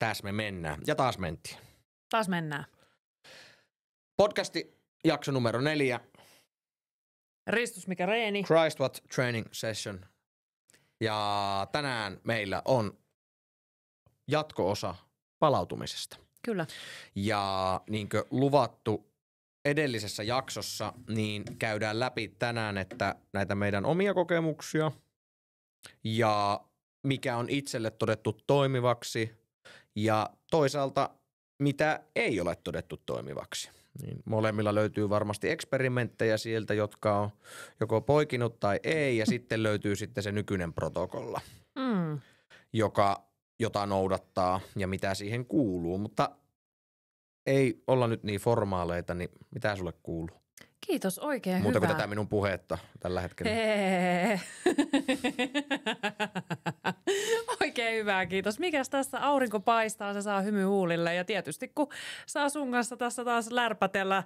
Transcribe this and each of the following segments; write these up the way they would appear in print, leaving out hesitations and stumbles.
Tässä me mennään. Ja taas mentiin. Taas mennään. Podcasti jakso numero 4. Ristus mikä reeni. Christ What Training Session. Ja tänään meillä on jatko-osa palautumisesta. Kyllä. Ja niin kuin luvattu edellisessä jaksossa, niin käydään läpi tänään, että näitä meidän omia kokemuksia ja mikä on itselle todettu toimivaksi ja toisaalta mitä ei ole todettu toimivaksi. Niin molemmilla löytyy varmasti eksperimenttejä sieltä, jotka on joko poikinut tai ei, ja sitten löytyy sitten se nykyinen protokolla, jota noudattaa ja mitä siihen kuuluu, mutta ei olla nyt niin formaaleita, niin mitä sulle kuuluu? Kiitos, oikein Muuta hyvä. kuin tätä minun puhetta tällä hetkellä. Oikein hyvä, kiitos. Mikäs tässä aurinko paistaa, se saa hymy huulille. Ja tietysti kun saa sun kanssa tässä taas lärpätellä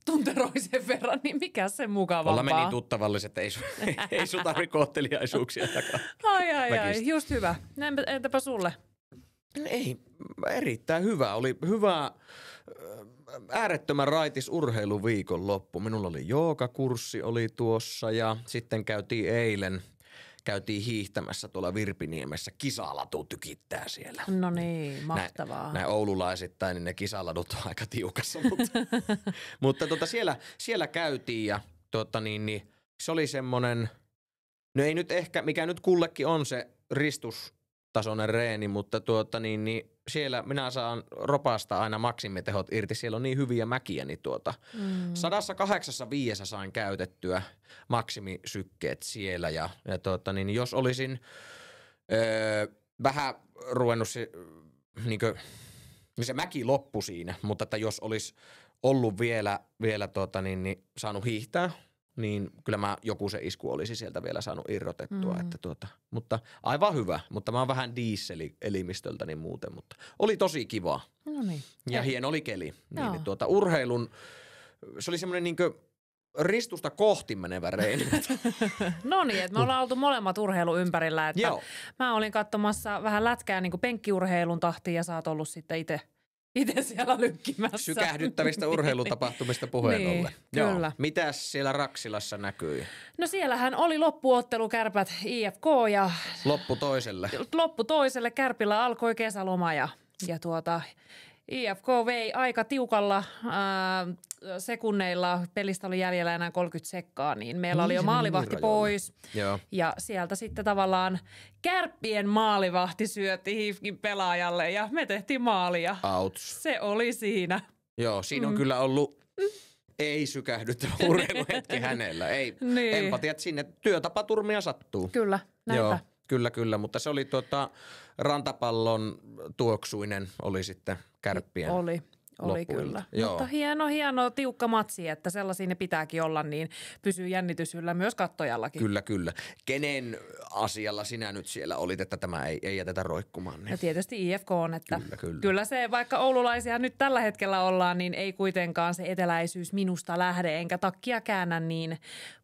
tunteroisen verran, niin mikä se mukavampaa. Ollaan meni tuttavalliset, ei sun tarvitse kohteliaisuuksia takaa. Ai, just hyvä. Entäpä sulle? Ei, erittäin hyvä. Oli hyvä, äärettömän raitis urheiluviikonloppu. Minulla oli joogakurssi oli tuossa ja sitten käytiin hiihtämässä tuolla Virpiniemessä. Kisalatu tykittää siellä. No niin, mahtavaa. Näin oululaisittain, niin ne kisaladut on aika tiukassa. Mutta siellä käytiin ja niin, se oli semmonen, no ei nyt ehkä, mikä nyt kullekin on se ristustasoinen reeni, mutta niin siellä minä saan ropasta aina maksimitehot irti. Siellä on niin hyviä mäkiä, niin 108,5 sain käytettyä maksimisykkeet siellä ja niin jos olisin vähän ruvennut niin se mäki loppui siinä, mutta että jos olisi ollut vielä niin saanut hiihtää, niin kyllä mä joku se isku olisi sieltä vielä saanut irrotettua. Että mutta aivan hyvä, mutta mä oon vähän diesel-elimistöltä niin muuten, mutta oli tosi kiva. No niin. Ja hieno oli keli. Niin, urheilun, se oli semmoinen niinkö ristusta kohti menevä reeni. No niin, että me ollaan oltu molemmat urheilu ympärillä. Että mä olin katsomassa vähän lätkää niin kuin penkkiurheilun tahtiin ja sä oot ollut sitten itse siellä lykkimässä. Sykähdyttävistä urheilutapahtumista puheen ollen. Kyllä. Mitäs siellä Raksilassa näkyi? No siellähän oli loppuottelu Kärpät IFK ja loppu toiselle. Kärpillä alkoi kesäloma ja IFK vei aika tiukalla sekunneilla. Pelistä oli jäljellä enää 30 sekkaa, niin meillä oli jo maalivahti pois. Joo. Ja sieltä sitten tavallaan Kärppien maalivahti syötti HIFKin pelaajalle ja me tehtiin maalia. Ouch. Se oli siinä. Joo, siinä on kyllä ollut ei sykähdyttävä urheiluhetki hänellä. Ei, niin. Empatiat sinne, työtapaturmia sattuu. Kyllä, näinpä. Joo, kyllä, mutta se oli rantapallon tuoksuinen oli sitten Kärppien. Oli kyllä. Joo. Mutta hieno, tiukka matsi, että sellaisia ne pitääkin olla, niin pysyy jännitys yllä myös kattojallakin. Kyllä. Kenen asialla sinä nyt siellä olit, että tämä ei jätetä roikkumaan? Niin. Ja tietysti IFK on, että kyllä se, vaikka oululaisia nyt tällä hetkellä ollaan, niin ei kuitenkaan se eteläisyys minusta lähde, enkä takkia käännä, niin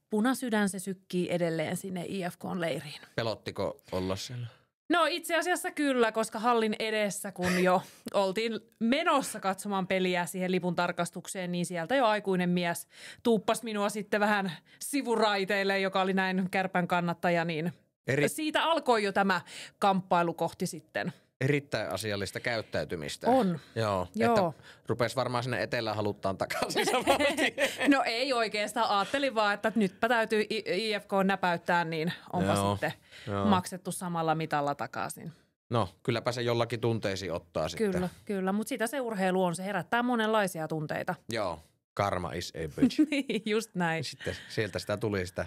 punasydän se sykkii edelleen sinne IFK-leiriin. Pelottiko olla siellä? No itse asiassa kyllä, koska hallin edessä, kun jo oltiin menossa katsomaan peliä siihen lipun tarkastukseen, niin sieltä jo aikuinen mies tuuppasi minua sitten vähän sivuraiteille, joka oli näin Kärpän kannattaja, niin siitä alkoi jo tämä kamppailu kohti sitten. Erittäin asiallista käyttäytymistä. On. Joo. Että rupesi varmaan sinne etelään haluttaan takaisin samalti. No ei oikeastaan. Ajattelin vaan, että nytpä täytyy IFK näpäyttää, niin onpa sitten maksettu samalla mitalla takaisin. No, kylläpä se jollakin tunteisiin ottaa sitten. Kyllä. Mutta sitä se urheilu on. Se herättää monenlaisia tunteita. Joo. Karma is a bitch. Niin, just näin. Sitten sieltä sitä tuli sitä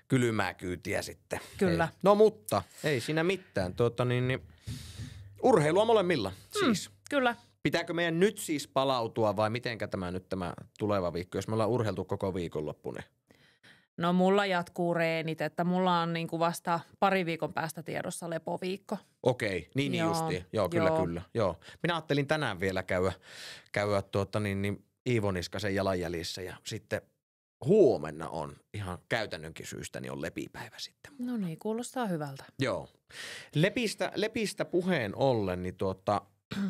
kylmää kyytiä sitten. Kyllä. Ei. No mutta, ei siinä mitään. Urheilua molemmilla siis. Kyllä. Pitääkö meidän nyt siis palautua vai mitenkä tämä tuleva viikko, jos me ollaan urheiltu koko viikonloppu? Niin? No mulla jatkuu reenit, että mulla on niinku vasta pari viikon päästä tiedossa lepoviikko. Okei, niin justiin. Joo, kyllä. Joo. Minä ajattelin tänään vielä käydä Iivo Niskasen jalanjäljissä ja sitten huomenna on ihan käytännönkin syystä niin on lepipäivä sitten. No niin, kuulostaa hyvältä. Joo. Lepistä puheen ollen, niin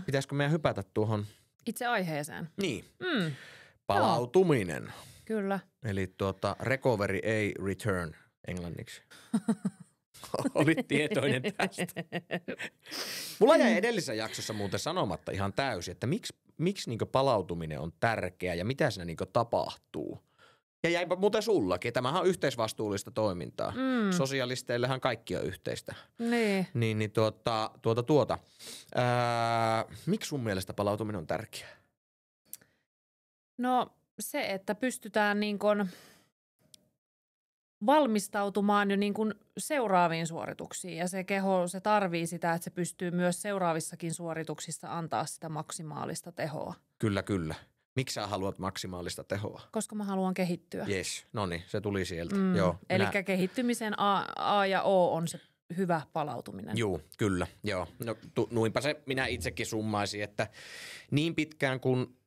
pitäisikö meidän hypätä tuohon? Itse aiheeseen. Niin. Palautuminen. Kyllä. Eli recovery ei return englanniksi. Olit tietoinen tästä. Mulla jäi edellisessä jaksossa muuten sanomatta ihan täysin, että miksi niinku palautuminen on tärkeää ja mitä siinä niinku tapahtuu. Ja jäipä muuten sullakin. Tämähän on yhteisvastuullista toimintaa. Sosialisteillehan kaikki on yhteistä. Niin. Miksi sun mielestä palautuminen on tärkeää? No se, että pystytään niin kuin valmistautumaan jo niin kuin seuraaviin suorituksiin ja se keho, se tarvii sitä, että se pystyy myös seuraavissakin suorituksissa antaa sitä maksimaalista tehoa. Kyllä. Miksi sä haluat maksimaalista tehoa? Koska mä haluan kehittyä. Jes, no niin, se tuli sieltä. Joo, eli kehittymisen A ja O on se hyvä palautuminen. Joo, kyllä. Joo. No, nuinpä se minä itsekin summaisin, että niin pitkään kuin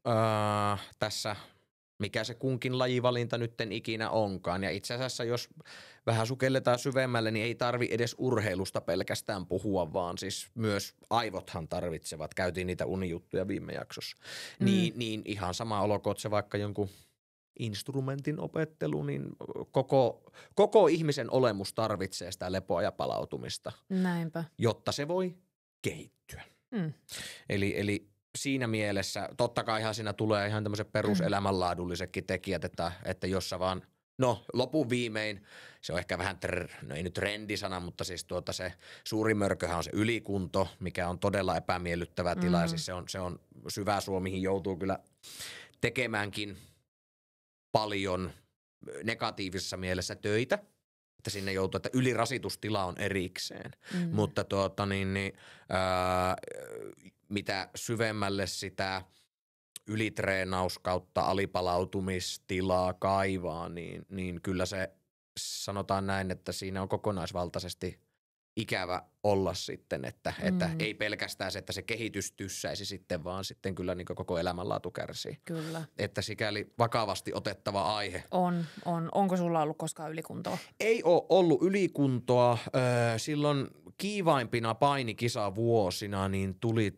tässä, mikä se kunkin lajivalinta nytten ikinä onkaan. Ja itse asiassa, jos vähän sukelletaan syvemmälle, niin ei tarvi edes urheilusta pelkästään puhua, vaan siis myös aivothan tarvitsevat. Käytiin niitä unijuttuja viime jaksossa. Niin ihan sama olkoon se vaikka jonkun instrumentin opettelu, niin koko ihmisen olemus tarvitsee sitä lepoa ja palautumista. Näinpä. Jotta se voi kehittyä. Eli siinä mielessä, totta kai ihan siinä tulee ihan tämmöiset peruselämänlaadullisetkin tekijät, että jos sä vaan, no lopun viimein, se on ehkä vähän, no ei nyt trendisana, mutta siis se suuri mörköhän on se ylikunto, mikä on todella epämiellyttävä tila, ja siis se on syvä suo, mihin joutuu kyllä tekemäänkin paljon negatiivisessa mielessä töitä, että sinne joutuu, että ylirasitustila on erikseen, mutta mitä syvemmälle sitä ylitreenaus kautta alipalautumistilaa kaivaa, niin kyllä se sanotaan näin, että siinä on kokonaisvaltaisesti ikävä olla sitten, että ei pelkästään se, että se kehitys tyssäisi sitten, vaan sitten kyllä niin koko elämänlaatu kärsii. Kyllä. Että sikäli vakavasti otettava aihe. On. Onko sulla ollut koskaan ylikuntoa? Ei ole ollut ylikuntoa. Silloin kiivaimpina painikisavuosina niin tuli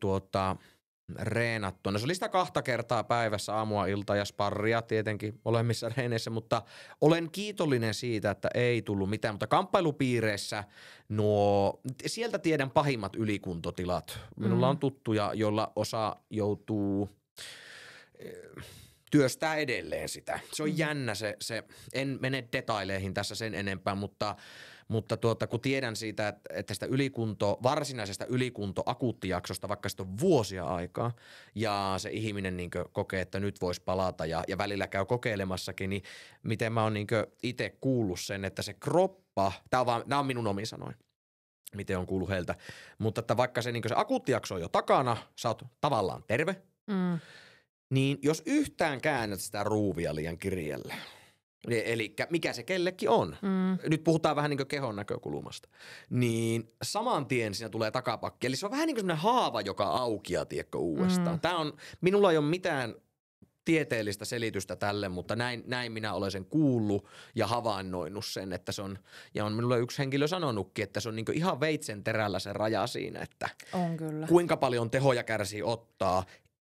reenattua. No se oli sitä 2 kertaa päivässä aamua, iltaa ja sparria tietenkin molemmissa reeneissä, mutta olen kiitollinen siitä, että ei tullut mitään. Mutta kamppailupiireissä sieltä tiedän pahimmat ylikuntotilat. Minulla on tuttuja, joilla osa joutuu työstää edelleen sitä. Se on jännä se, en mene detaileihin tässä sen enempää, mutta kun tiedän siitä, että sitä varsinaisesta akuuttijaksosta, vaikka sitä on vuosia aikaa, ja se ihminen kokee, että nyt voisi palata, ja välillä käy kokeilemassakin, niin miten mä oon itse kuullut sen, että se kroppa, nämä on minun omin sanoin, miten on kuullut heiltä, mutta että vaikka se akuuttijakso on jo takana, sä oot tavallaan terve, niin jos yhtään käännät sitä ruuvia liian kirjelle, eli mikä se kellekin on. Nyt puhutaan vähän kehon näkökulmasta. Niin saman tien siinä tulee takapakki. Eli se on vähän niin kuin semmoinen haava, joka aukeaa, tiedätkö, uudestaan. Minulla ei ole mitään tieteellistä selitystä tälle, mutta näin minä olen sen kuullut ja havainnoinut sen, että se on, ja on minulle yksi henkilö sanonutkin, että se on ihan veitsen terällä se raja siinä, että on kyllä. Kuinka paljon tehoja kärsii ottaa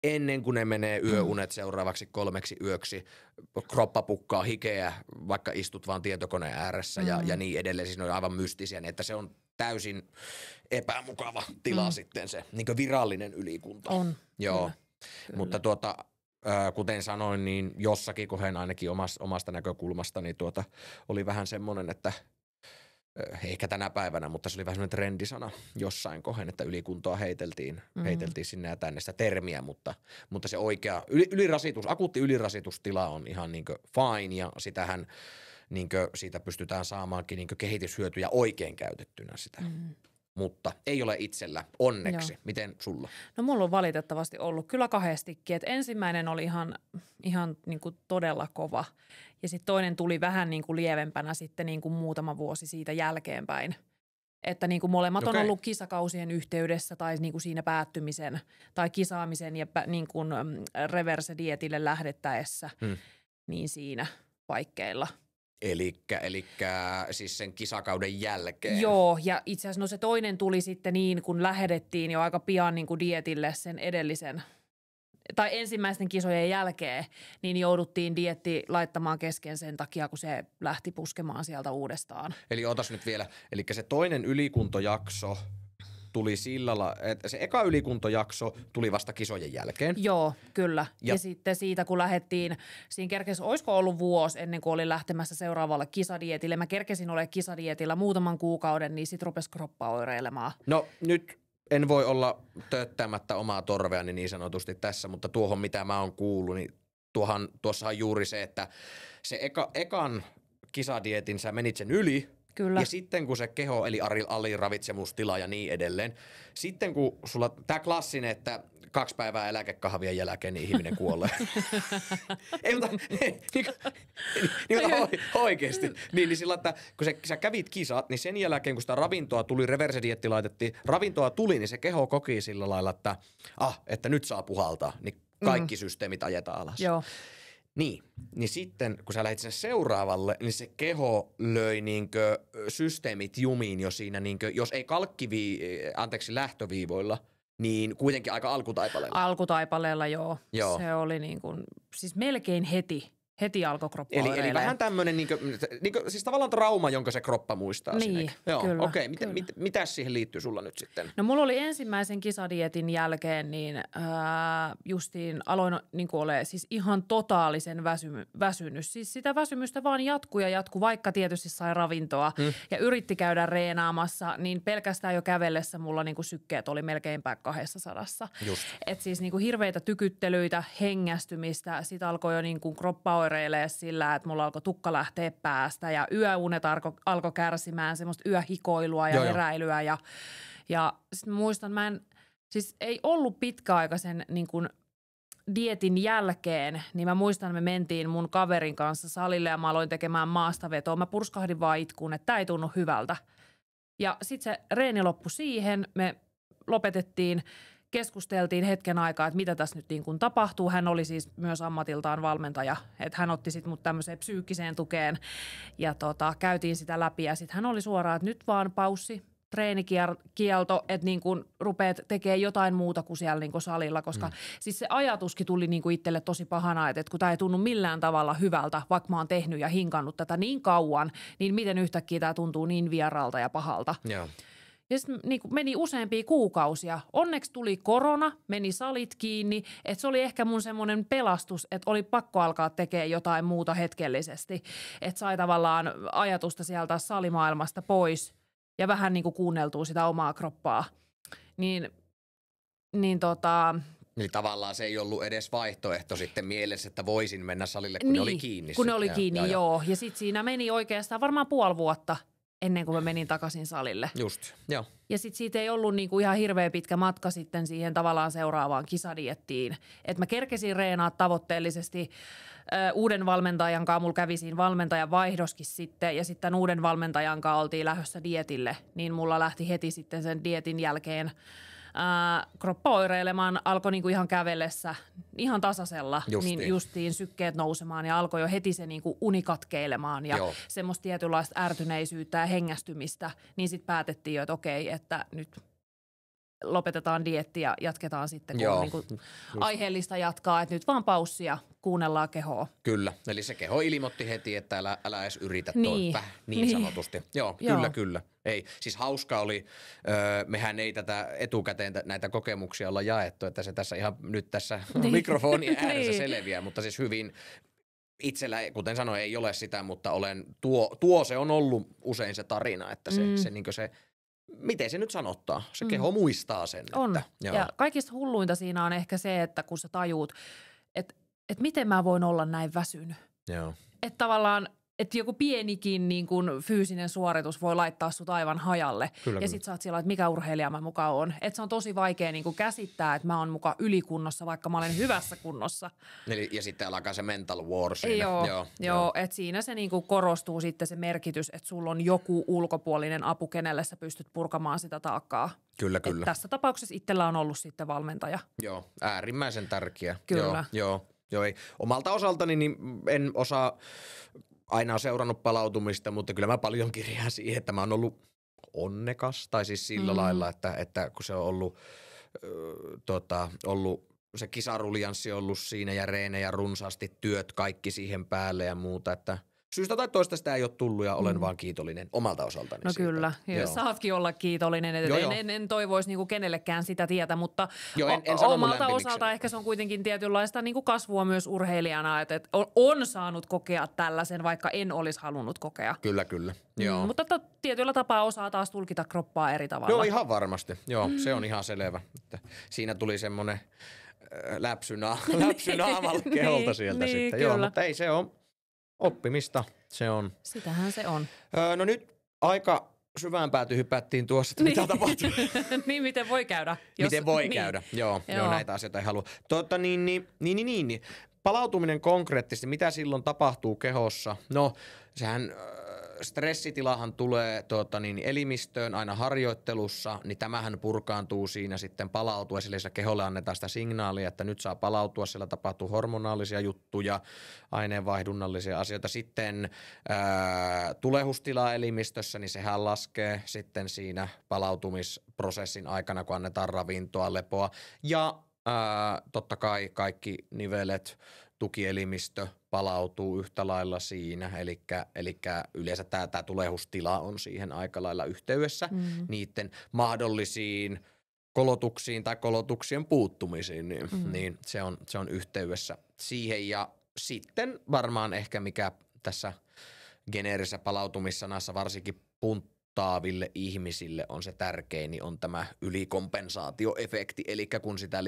ennen kuin ne menee yöunet seuraavaksi 3 yöksi, kroppa pukkaa hikeä, vaikka istut vaan tietokoneen ääressä ja niin edelleen. Siis ne on aivan mystisiä, niin että se on täysin epämukava tila sitten se virallinen ylikunto. On, joo. Kyllä. Mutta kuten sanoin, niin jossakin kohden ainakin omasta näkökulmasta, niin oli vähän semmoinen, että ehkä tänä päivänä, mutta se oli vähän semmoinen trendisana jossain kohden, että ylikuntoa heiteltiin sinne ja tänne sitä termiä, mutta se oikea akuutti ylirasitustila on ihan fine ja sitähän siitä pystytään saamaankin kehityshyötyjä oikein käytettynä sitä. Mutta ei ole itsellä, onneksi. Joo. Miten sulla? No mulla on valitettavasti ollut kyllä 2 Et ensimmäinen oli ihan todella kova ja sitten toinen tuli vähän lievempänä sitten muutama vuosi siitä jälkeenpäin. Että molemmat on ollut kisakausien yhteydessä tai siinä päättymisen tai kisaamisen ja reverse-dietille lähdettäessä niin siinä paikkeilla. Elikkä siis sen kisakauden jälkeen. Joo, ja itse asiassa se toinen tuli sitten niin, kun lähetettiin jo aika pian niin kuin dietille sen edellisen, tai ensimmäisten kisojen jälkeen, niin jouduttiin dieetti laittamaan kesken sen takia, kun se lähti puskemaan sieltä uudestaan. Eli otas nyt vielä, eli se toinen ylikuntojakso tuli sillä lailla, että se eka ylikuntojakso tuli vasta kisojen jälkeen. Joo, kyllä. Ja sitten siitä, kun lähdettiin, siinä kerkesi, olisiko ollut vuosi ennen kuin olin lähtemässä seuraavalle kisadietille. Mä kerkesin olemaan kisadietillä muutaman kuukauden, niin sit rupesi kroppa oireilemaan. No nyt en voi olla tööttämättä omaa torveani niin sanotusti tässä, mutta tuohon mitä mä oon kuullut, niin tuossahan juuri se, että se ekan kisadietin sä menit sen yli. Kyllä. Ja sitten kun se keho, eli aliravitsemustila ja niin edelleen, sitten kun sulla, tää klassinen, että 2 päivää eläkekahvien jälkeen niin ihminen kuolee. Ei, mutta oikeesti. Niin sillä, että kun sä kävit kisat, niin sen jälkeen kun sitä ravintoa tuli, reverse-dietti laitettiin, ravintoa tuli, niin se keho koki sillä lailla, että nyt saa puhaltaa, niin kaikki systeemit ajetaan alas. Joo. Niin sitten kun sä lähdit sen seuraavalle, niin se keho löi niinkö systeemit jumiin jo siinä, niinkö, jos ei lähtöviivoilla, niin kuitenkin aika alkutaipaleella. Alkutaipaleella, joo. Se oli niin kuin, siis melkein heti alkoi kroppa Eli vähän tämmönen siis tavallaan trauma, jonka se kroppa muistaa niin, sinne. Joo, kyllä, okei. kyllä. Mitäs siihen liittyy sulla nyt sitten? No mulla oli ensimmäisen kisadietin jälkeen, niin justiin aloin niin ole siis ihan totaalisen väsynyt. Siis sitä väsymystä vaan jatkuu, vaikka tietysti sai ravintoa ja yritti käydä reenaamassa, niin pelkästään jo kävellessä mulla niin kuin sykkeet oli melkeinpä 200. Just. Et siis niin kuin hirveitä tykyttelyitä, hengästymistä, sit alkoi jo niin kuin kroppa oireilee sillä, että mulla alkoi tukka lähteä päästä ja yöunet alkoi kärsimään semmoista yöhikoilua ja heräilyä ja sitten muistan, siis ei ollut pitkäaikaisen niin kuin dietin jälkeen, niin mä muistan, me mentiin mun kaverin kanssa salille ja mä aloin tekemään maastavetoa. Mä purskahdin vaan itkuun, että tää ei tunnu hyvältä. Ja sitten se reeni loppui siihen, me lopetettiin, keskusteltiin hetken aikaa, että mitä tässä nyt niin kuin tapahtuu. Hän oli siis myös ammatiltaan valmentaja, että hän otti sitten mut tämmöiseen psyykkiseen tukeen ja käytiin sitä läpi ja sitten hän oli suoraan, että nyt vaan paussi, treenikielto, että niin kuin rupeat tekemään jotain muuta kuin siellä niin kuin salilla, koska siis se ajatuskin tuli niin kuin itselle tosi pahana, että kun tämä ei tunnu millään tavalla hyvältä, vaikka mä oon tehnyt ja hinkannut tätä niin kauan, niin miten yhtäkkiä tämä tuntuu niin vieraalta ja pahalta. Joo. Ja sitten niin meni useampia kuukausia. Onneksi tuli korona, meni salit kiinni, että se oli ehkä mun semmoinen pelastus, että oli pakko alkaa tekemään jotain muuta hetkellisesti. Että sai tavallaan ajatusta sieltä salimaailmasta pois ja vähän niin kuin kuunneltua sitä omaa kroppaa. Eli tavallaan se ei ollut edes vaihtoehto sitten mielessä, että voisin mennä salille, kun niin, ne oli kiinni. Kun ne oli kiinni, joo. Ja sitten siinä meni oikeastaan varmaan 5 vuotta ennen kuin mä menin takaisin salille. Just, joo. Ja sitten siitä ei ollut niinku ihan hirveän pitkä matka sitten siihen tavallaan seuraavaan kisadiettiin. Että mä kerkesin reenaa tavoitteellisesti uuden valmentajan kanssa. Mulla kävi siinä valmentajan vaihdoskin sitten ja sitten uuden valmentajan kanssa oltiin lähdössä dietille. Niin mulla lähti heti sitten sen dietin jälkeen kroppa oireilemaan, alkoi niinku ihan kävellessä, ihan tasaisella, niin justiin sykkeet nousemaan ja alkoi jo heti se niinku uni katkeilemaan ja semmoista tietynlaista ärtyneisyyttä ja hengästymistä, niin sitten päätettiin jo, että okei, että nyt lopetetaan dieetti ja jatketaan sitten, kun on niinku aiheellista jatkaa, että nyt vaan paussia, kuunnellaan kehoa. Kyllä, eli se keho ilmoitti heti, että älä edes yritä niin sanotusti. Joo, kyllä. Ei, siis hauska oli, mehän ei tätä etukäteen näitä kokemuksia olla jaettu, että se tässä ihan nyt tässä mikrofonin ääressä selviää, mutta siis hyvin itsellä, kuten sanoin, ei ole sitä, mutta tuo se on ollut usein se tarina, että se niinkö se miten se nyt sanottaa? Se keho muistaa sen. On. Että, ja kaikista hulluinta siinä on ehkä se, että kun sä tajuut, että miten mä voin olla näin väsynyt. Joo. Että tavallaan, että joku pienikin niin kuin fyysinen suoritus voi laittaa sut aivan hajalle. Ja sit sä oot siellä, että mikä urheilija mä mukaan on. Että se on tosi vaikea niin kuin käsittää, että mä oon mukaan ylikunnossa, vaikka mä olen hyvässä kunnossa. Ja sitten alkaa se mental war siinä. Joo. Että siinä se niin kuin korostuu sitten se merkitys, että sulla on joku ulkopuolinen apu, kenelle sä pystyt purkamaan sitä taakkaa. Kyllä. Tässä tapauksessa itsellä on ollut sitten valmentaja. Joo, äärimmäisen tärkeä. Kyllä. Joo, ei. Omalta osaltani niin en osaa aina on seurannut palautumista, mutta kyllä mä paljon kirjaan siihen, että mä oon ollut onnekas. Tai siis sillä lailla, että kun se on ollut se kisaruljanssi ollut siinä ja reenejä runsaasti, työt kaikki siihen päälle ja muuta, että syystä tai toista sitä ei ole tullut ja olen vaan kiitollinen omalta osaltani. No siitä. kyllä, saatkin olla kiitollinen. En toivoisi niinku kenellekään sitä tietä, mutta en sano omalta osalta ehkä se on kuitenkin tietynlaista niinku kasvua myös urheilijana, että on saanut kokea tällaisen, vaikka en olisi halunnut kokea. Kyllä. Joo. Mutta tietyllä tapaa osaa taas tulkita kroppaa eri tavalla. Joo, ihan varmasti. Joo, se on ihan selvä. Että siinä tuli semmoinen läpsy naamalle keholta sieltä sitten. kyllä. Joo, mutta ei se on oppimista. Se on. Sitähän se on. No nyt aika syvään pääty hypättiin tuossa, että mitä tapahtuu. Niin, miten voi käydä. Miten voi käydä, joo, näitä asioita ei halua. Niin. Palautuminen konkreettisesti, mitä silloin tapahtuu kehossa? No, sehän stressitilahan tulee elimistöön aina harjoittelussa, niin tämähän purkaantuu siinä sitten palautua, sillä keholle annetaan sitä signaalia, että nyt saa palautua, siellä tapahtuu hormonaalisia juttuja, aineenvaihdunnallisia asioita. Sitten tulehustila elimistössä, niin sehän laskee sitten siinä palautumisprosessin aikana, kun annetaan ravintoa, lepoa ja totta kai kaikki nivelet, tukielimistö palautuu yhtä lailla siinä, eli yleensä tämä tulehustila on siihen aika lailla yhteydessä niiden mahdollisiin kolotuksiin tai kolotuksien puuttumisiin, niin se on yhteydessä siihen. Ja sitten varmaan ehkä mikä tässä geneerisessä palautumissanassa varsinkin punttaaville ihmisille on se tärkein, niin on tämä ylikompensaatioefekti, eli kun sitä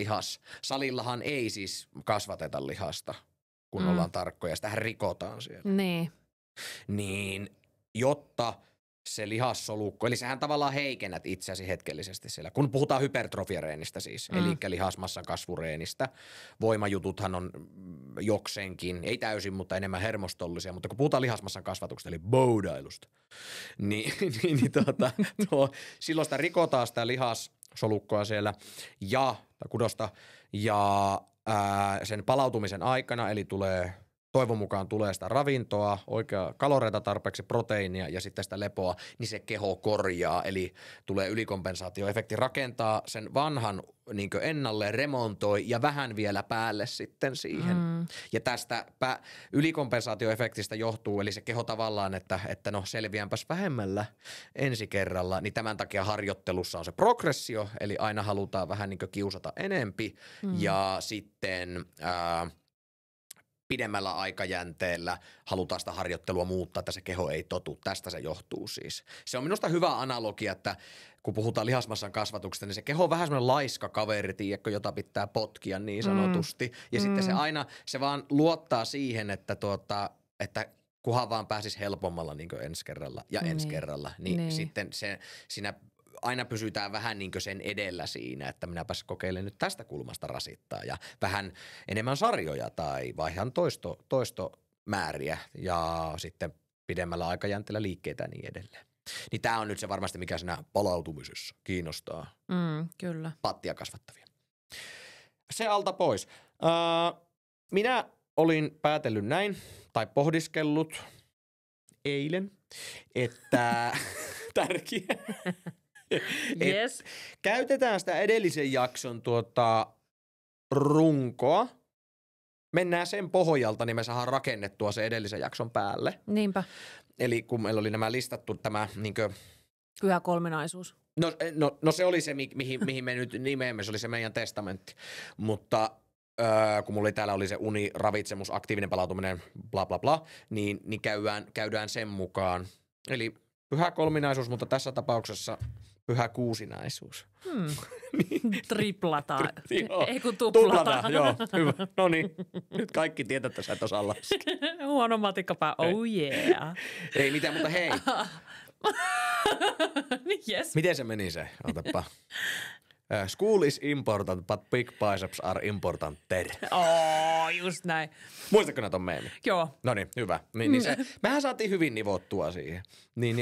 salillahan ei siis kasvateta lihasta, kun ollaan tarkkoja, sitähän rikotaan siellä. Niin, jotta se lihassolukko, eli sähän tavallaan heikennät itseäsi hetkellisesti siellä, kun puhutaan hypertrofiareenistä siis, eli lihasmassan kasvureenistä. Voimajututhan on jokseenkin, ei täysin, mutta enemmän hermostollisia, mutta kun puhutaan lihasmassan kasvatuksesta, eli boudailusta, niin silloin sitä rikotaan sitä lihassolukkoa siellä ja kudosta ja sen palautumisen aikana, eli toivon mukaan tulee sitä ravintoa, oikeaa kaloreita tarpeeksi, proteiinia ja sitten sitä lepoa, niin se keho korjaa, eli tulee ylikompensaatioefekti, rakentaa sen vanhan niin ennalleen, remontoi ja vähän vielä päälle sitten siihen. Ja tästä ylikompensaatioefektistä johtuu, eli se keho tavallaan, että no selviänpäs vähemmällä ensi kerralla, niin tämän takia harjoittelussa on se progressio, eli aina halutaan vähän niin kiusata enempi ja sitten pidemmällä aikajänteellä halutaan sitä harjoittelua muuttaa, että se keho ei totu. Tästä se johtuu siis. Se on minusta hyvä analogia, että kun puhutaan lihasmassan kasvatuksesta, niin se keho on vähän semmoinen laiska kaveri, tiedätkö, jota pitää potkia niin sanotusti. Ja sitten se vaan luottaa siihen, että kunhan vaan pääsisi helpommalla niin ensi kerralla ja ensi kerralla. Niin sitten siinä aina pysytään vähän niin kuin sen edellä siinä, että minäpäs kokeilen nyt tästä kulmasta rasittaa ja vähän enemmän sarjoja tai vaihan toistomääriä ja sitten pidemmällä aikajänteellä liikkeitä ja niin edelleen. Niin tämä on nyt se varmasti, mikä siinä palautumisessa kiinnostaa kyllä. pattia kasvattavia. Se alta pois. Minä olin päätellyt näin tai pohdiskellut eilen, että tärkeä. Yes. Käytetään sitä edellisen jakson runkoa. Mennään sen pohjalta, niin me saadaan rakennettua se edellisen jakson päälle. Niinpä. Eli kun meillä oli nämä listattu tämä niinkö pyhä kolminaisuus. No se oli se, mihin me nyt nimeämme, se oli se meidän testamentti. Mutta kun mulla täällä oli se uni, ravitsemus, aktiivinen palautuminen, bla bla bla, niin käydään sen mukaan. Eli pyhä kolminaisuus, mutta tässä tapauksessa pyhä kuusinaisuus. Triplataan. Ei kun tuplataan. Joo, hyvä. No niin, nyt kaikki tietää, että sä et osaa laskea. Huono matikkapää, oh yeah. Ei mitään, mutta hei. Yes. Miten se meni se? Otapa. School is important, but big biceps are importanter. Just näin. Muistatko näitä on meemi? Joo. No niin, hyvä. Niin mehän saatiin hyvin nivottua siihen. Niin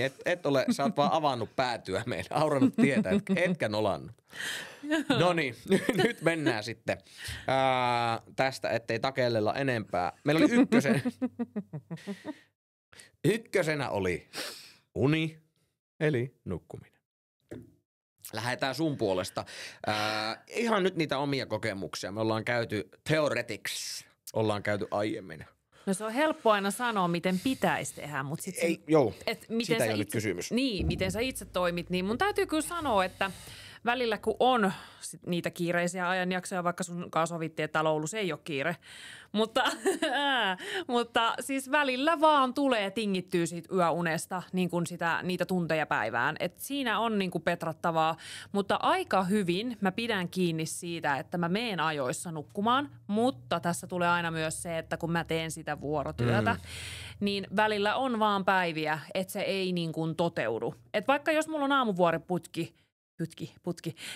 sä oot vaan avannut päätyä meille, aurannut tietää, etkä nolannut. No niin, nyt mennään sitten tästä, ettei takellella enempää. Meillä oli Ykkösenä oli uni, eli nukkuminen. Lähdetään sun puolesta. Ihan nyt niitä omia kokemuksia. Me ollaan käyty theoretics, ollaan käyty aiemmin. No se on helppo aina sanoa, miten pitäisi tehdä, mutta sitten sitä ei ole nyt kysymys. Niin, miten sä itse toimit, niin mun täytyy kyllä sanoa, että välillä kun on niitä kiireisiä ajanjaksoja, vaikka sun kanssa sovittiin, että täällä Oulussa ei ole kiire, mutta siis välillä vaan tulee tingittyä siitä yöunesta niin kuin niitä tunteja päivään. Et siinä on niin kuin petrattavaa, mutta aika hyvin mä pidän kiinni siitä, että mä meen ajoissa nukkumaan, mutta tässä tulee aina myös se, että kun mä teen sitä vuorotyötä, niin välillä on vaan päiviä, että se ei niin kuin toteudu. Et vaikka jos mulla on aamuvuoriputki,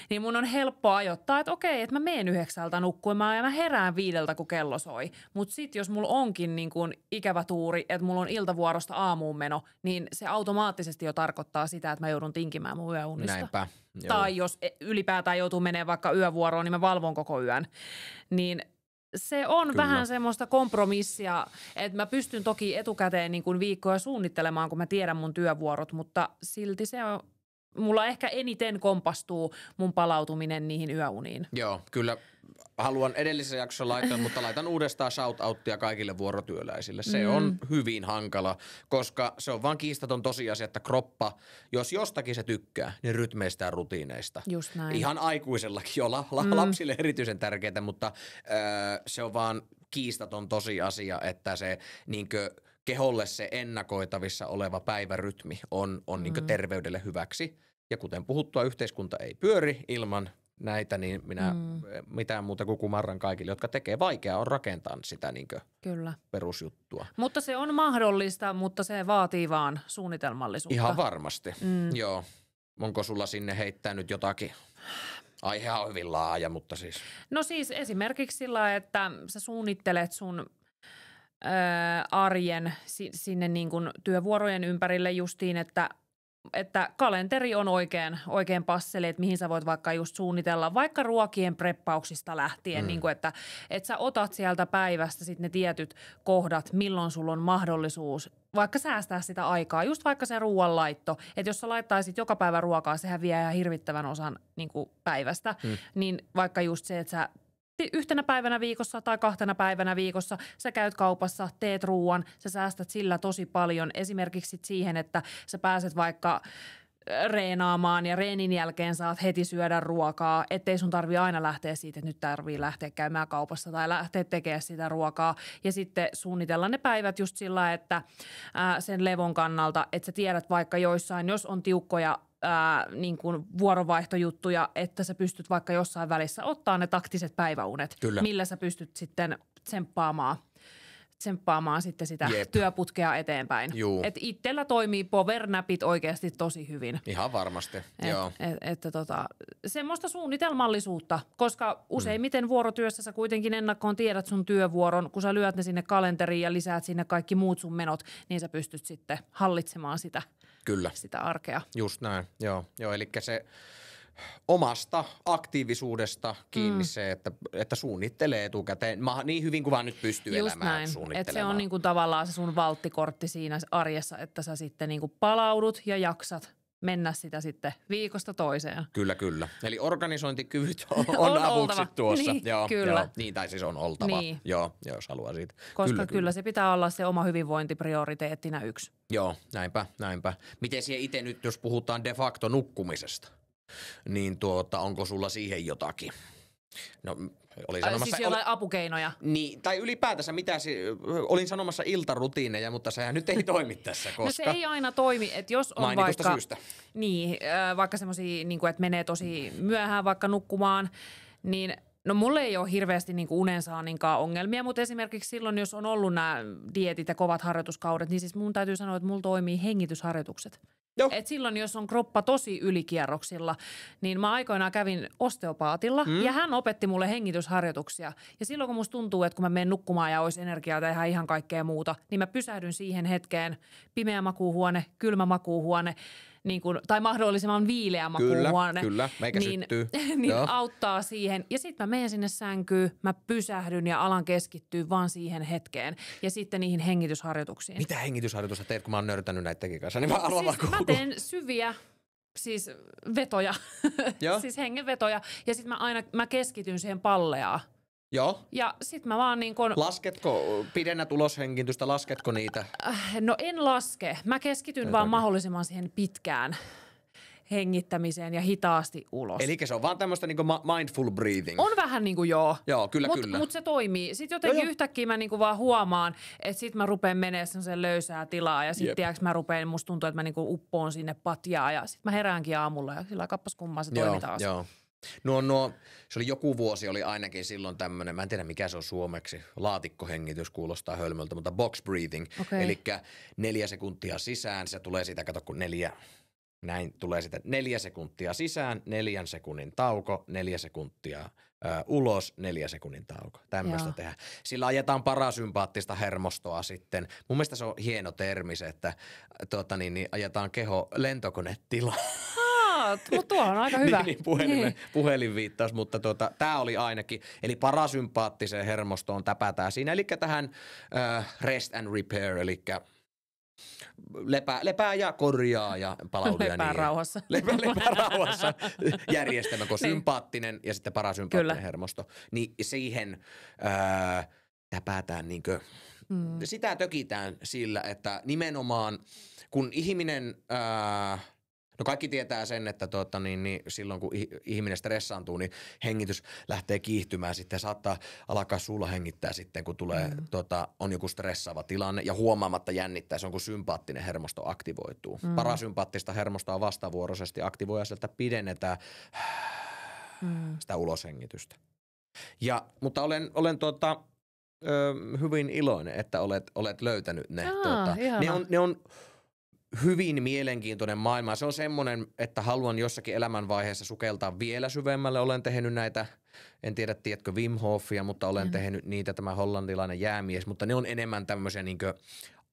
niin mun on helppo ajoittaa, että okei, että mä meen 9 nukkumaan ja mä herään 5, kun kello soi. Mutta sitten jos mulla onkin niin kun ikävä tuuri, että mulla on iltavuorosta aamuun meno, niin se automaattisesti jo tarkoittaa sitä, että mä joudun tinkimään mun yöunista. Näinpä. Joo. Tai jos ylipäätään joutuu menemään vaikka yövuoroon, niin mä valvon koko yön. Niin se on kyllä vähän semmoista kompromissia, että mä pystyn toki etukäteen niin kun viikkoja suunnittelemaan, kun mä tiedän mun työvuorot, mutta silti se on mulla ehkä eniten kompastuu mun palautuminen niihin yöuniin. Joo, kyllä. Haluan edellisessä jaksossa laittaa, mutta laitan uudestaan shout-outtia kaikille vuorotyöläisille. Se on hyvin hankala, koska se on vaan kiistaton tosiasia, että kroppa, jos jostakin se tykkää, niin rytmeistä ja rutiineista. Just näin. Ihan aikuisellakin jo lapsille erityisen tärkeää, mutta se on vaan kiistaton tosiasia, että se niinkö keholle se ennakoitavissa oleva päivärytmi on niinkö terveydelle hyväksi. Ja kuten puhuttua, yhteiskunta ei pyöri ilman näitä, niin minä mitään muuta kuin kumarran kaikille, jotka tekee vaikeaa on rakentaa sitä niinkö perusjuttua. Mutta se on mahdollista, mutta se vaatii vaan suunnitelmallisuutta. Ihan varmasti, joo. Onko sulla sinne heittää nyt jotakin? Aihehan on hyvin laaja, mutta siis. No siis esimerkiksi sillä, että sä suunnittelet sun arjen sinne niin kuin työvuorojen ympärille justiin, että kalenteri on oikein passeli, että mihin sä voit vaikka just suunnitella, vaikka ruokien preppauksista lähtien, niin kuin että sä otat sieltä päivästä sitten ne tietyt kohdat, milloin sulla on mahdollisuus vaikka säästää sitä aikaa, just vaikka se ruoanlaitto, että jos sä laittaisit joka päivä ruokaa, sehän vie ihan hirvittävän osan niin kuin päivästä, niin vaikka just se, että sä yhtenä päivänä viikossa tai 2 päivänä viikossa sä käyt kaupassa, teet ruuan, sä säästät sillä tosi paljon. Esimerkiksi siihen, että sä pääset vaikka reenaamaan ja reenin jälkeen saat heti syödä ruokaa, ettei sun tarvii aina lähteä siitä, että nyt tarvii lähteä käymään kaupassa tai lähteä tekemään sitä ruokaa. Ja sitten suunnitella ne päivät just sillä, että sen levon kannalta, että sä tiedät vaikka joissain, jos on tiukkoja niin kuin vuorovaihtojuttuja, että sä pystyt vaikka jossain välissä ottaa ne taktiset päiväunet, millä sä pystyt sitten tsemppaamaan sitten sitä työputkea eteenpäin. Että itsellä toimii powernapit oikeasti tosi hyvin. Ihan varmasti, joo. Semmoista suunnitelmallisuutta, koska useimmiten vuorotyössä sä kuitenkin ennakkoon tiedät sun työvuoron, kun sä lyöt ne sinne kalenteriin ja lisäät sinne kaikki muut sun menot, niin sä pystyt sitten hallitsemaan sitä arkea. Just näin, joo. Eli se omasta aktiivisuudesta kiinni se, että suunnittelee etukäteen niin hyvin kuin vaan nyt pystyy just elämään näin. suunnittelemaan. Että se on niinku tavallaan se sun valttikortti siinä arjessa, että sä sitten niinku palaudut ja jaksat mennä sitä sitten viikosta toiseen. Kyllä. Eli organisointikyvyt on avuksi tuossa. Niin, joo, kyllä. Joo. Niin, tai siis on oltava. Niin. Joo, jos haluaa siitä. Koska kyllä se pitää olla se oma hyvinvointi prioriteettina 1. Joo, näinpä. Miten siihen itse nyt, jos puhutaan de facto nukkumisesta, niin onko sulla siihen jotakin? No, olin sanomassa, siis jollain apukeinoja? Niin, tai ylipäätänsä olin sanomassa iltarutiineja, mutta sehän nyt ei toimi tässä, koska. No se ei aina toimi, että jos on vaikka. Syystä. Niin, vaikka semmoisia, niin että menee tosi myöhään vaikka nukkumaan, niin no mulle ei ole hirveästi niin kuin unensaanninkaan ongelmia, mutta esimerkiksi silloin, jos on ollut nämä dieetit ja kovat harjoituskaudet, niin siis mun täytyy sanoa, että mulla toimii hengitysharjoitukset. Et silloin, jos on kroppa tosi ylikierroksilla, niin mä aikoinaan kävin osteopaatilla ja hän opetti mulle hengitysharjoituksia. Ja silloin, kun musta tuntuu, että kun mä menen nukkumaan ja olisi energiaa tehdä ihan kaikkea muuta, niin mä pysähdyn siihen hetkeen, pimeä makuuhuone, kylmä makuuhuone, niin kun, tai mahdollisimman viileä makuuhuone. Kyllä, meikä niin, syttyy. niin auttaa siihen. Ja sitten mä menen sinne sänkyyn, mä pysähdyn ja alan keskittyä vaan siihen hetkeen. Ja sitten niihin hengitysharjoituksiin. Mitä hengitysharjoitusta teet, kun mä oon nörtänyt näidenkin kanssa? Niin mä teen syviä, siis vetoja, siis hengenvetoja. Ja sitten mä keskityn siihen palleaan. Joo. Ja sit mä vaan niin kun... Lasketko pidennät uloshengitystä, lasketko niitä? No en laske. Mä keskityn vaan mahdollisimman siihen pitkään hengittämiseen ja hitaasti ulos. Eli se on vaan tämmöistä niinku mindful breathing. On vähän niin kuin joo. Joo, kyllä. Mutta se toimii. Sitten jotenkin yhtäkkiä mä niinku vaan huomaan, että sit mä rupean menemään semmoiseen löysää tilaa ja sitten mä rupean, musta tuntuu, että mä niinku uppoon sinne patjaan ja sit mä heräänkin aamulla ja sillä kappas kummaa se toimii taas. Joo. Se oli joku vuosi, oli ainakin silloin tämmöinen, mä en tiedä mikä se on suomeksi, laatikkohengitys kuulostaa hölmöltä, mutta box breathing. Okay. Eli 4 sekuntia sisään, se tulee siitä, kato kun 4, näin tulee sitä 4 sekuntia sisään, 4 sekunnin tauko, 4 sekuntia ulos, 4 sekunnin tauko. Tämmöistä tehdään. Sillä ajetaan parasympaattista hermostoa sitten. Mun mielestä se on hieno termi se, että ajetaan keho lentokonetilaan. Mutta tuo on aika hyvä. Puhelinviittaus, mutta tämä oli ainakin. Eli parasympaattiseen hermostoon täpätään siinä. Eli tähän rest and repair, eli lepää ja korjaa ja palautuu. Lepää rauhassa. Lepää rauhassa järjestelmä, kun sympaattinen ja sitten parasympaattinen hermosto. Niin siihen täpätään sitä tökitään sillä, että nimenomaan kun ihminen... No kaikki tietää sen, että silloin kun ihminen stressaantuu, niin hengitys lähtee kiihtymään sitten. Saattaa alkaa suulla hengittää sitten, kun tulee, on joku stressaava tilanne ja huomaamatta jännittää. Se on kun sympaattinen hermosto aktivoituu. Parasympaattista hermostoa vastavuoroisesti aktivoi ja sieltä pidennetään sitä uloshengitystä. Mutta olen hyvin iloinen, että olet löytänyt ne. Ne on hyvin mielenkiintoinen maailma. Se on semmoinen, että haluan jossakin elämänvaiheessa sukeltaa vielä syvemmälle. Olen tehnyt näitä, en tiedä tiedätkö Wim Hofia, mutta olen tehnyt niitä, tämä hollantilainen jäämies, mutta ne on enemmän tämmöisiä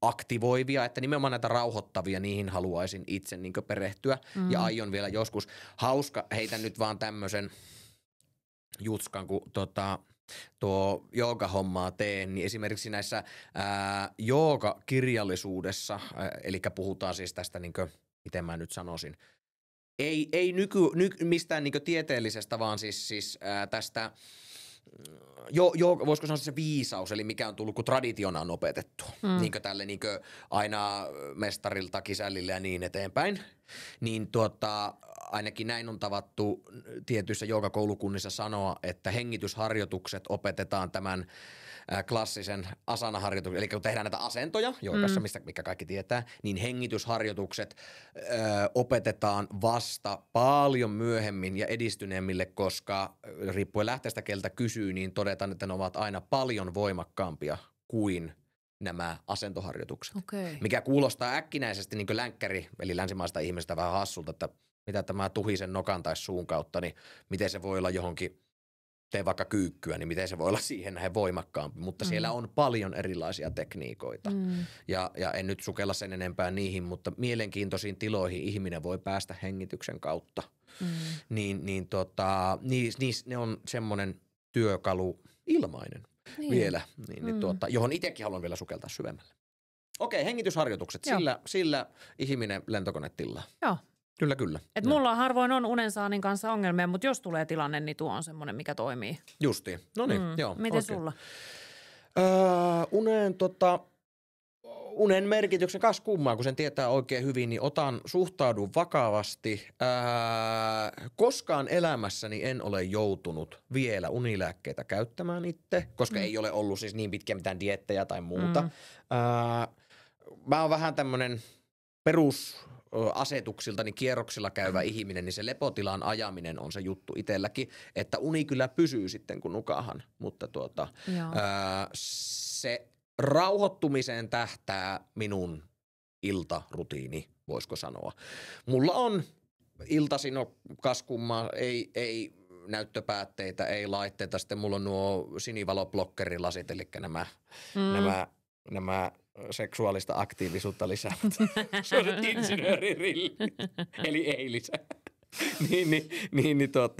aktivoivia, että nimenomaan näitä rauhoittavia, niihin haluaisin itse perehtyä ja aion vielä joskus. Hauska, heitän nyt vaan tämmöisen jutskan, kun tuo joogahommaa teen, niin esimerkiksi näissä joogakirjallisuudessa, eli puhutaan siis tästä, miten mä nyt sanoisin, ei mistään tieteellisestä, vaan siis tästä, voisiko sanoa se viisaus, eli mikä on tullut, kun traditiona on opetettu, tälle aina mestarilta, kisällille ja niin eteenpäin, niin ainakin näin on tavattu tietyissä joogakoulukunnissa sanoa, että hengitysharjoitukset opetetaan tämän klassisen asanaharjoituksen, eli kun tehdään näitä asentoja joogassa, mikä kaikki tietää, niin hengitysharjoitukset opetetaan vasta paljon myöhemmin ja edistyneemmille, koska riippuen lähteestä keltä kysyy, niin todetaan, että ne ovat aina paljon voimakkaampia kuin nämä asentoharjoitukset. Okay. Mikä kuulostaa äkkinäisesti niin kuin länkkäri, eli länsimaista ihmistä vähän hassulta, että mitä tämä tuhisen nokan tai suun kautta, niin miten se voi olla johonkin, tee vaikka kyykkyä, niin miten se voi olla siihen näin voimakkaampi. Mutta siellä on paljon erilaisia tekniikoita. Ja en nyt sukella sen enempää niihin, mutta mielenkiintoisiin tiloihin ihminen voi päästä hengityksen kautta. Ne on semmoinen työkalu ilmainen vielä, johon itsekin haluan vielä sukeltaa syvemmälle. Okei, hengitysharjoitukset, sillä ihminen lentokonetilaa. Joo. Kyllä. Et mulla harvoin on unensaannin kanssa ongelmia, mutta jos tulee tilanne, niin tuo on semmoinen, mikä toimii. Justiin. No niin, joo. Miten sulla? Unen merkityksen kanssa kummaa, kun sen tietää oikein hyvin, niin suhtaudun vakavasti. Koskaan elämässäni en ole joutunut vielä unilääkkeitä käyttämään itse, koska ei ole ollut siis niin pitkiä mitään dieettejä tai muuta. Mä oon vähän tämmönen perusasetuksiltani kierroksilla käyvä ihminen, niin se lepotilaan ajaminen on se juttu itselläkin, että uni kyllä pysyy sitten kun nukahan, mutta se rauhoittumiseen tähtää minun iltarutiini, voisiko sanoa. Mulla on iltaisin kaskummaa, ei näyttöpäätteitä, ei laitteita, sitten mulla on nuo sinivaloblokerilasit, eli nämä nämä seksuaalista aktiivisuutta lisäävät. Se on nyt insinööririlli, eli ei lisää.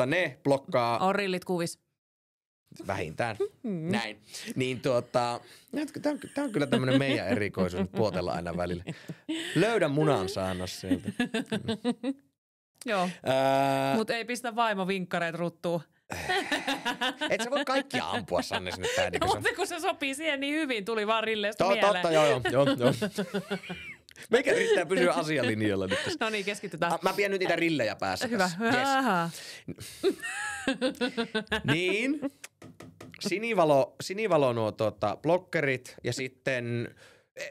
Ne blokkaa. On rillit kuvis. Vähintään. Näin. Niin tää on kyllä tämmönen meidän erikoisuus puotella aina välillä. Löydä munansaannos sieltä. Joo, mut ei pistä vaimo vinkkareet ruttuun. Et sä voi kaikkia ampua, Sanne, sinne tähdin. No, mutta kun se sopii siihen niin hyvin, tuli vaan Rilleestä mieleen. Totta, joo. Meikä riittää pysyä asialinjalla nyt tässä. No niin, keskitytään. Mä pidän nyt niitä rillejä päässä. Hyvä. Yes. Niin. Sinivalo nuo blokkerit ja sitten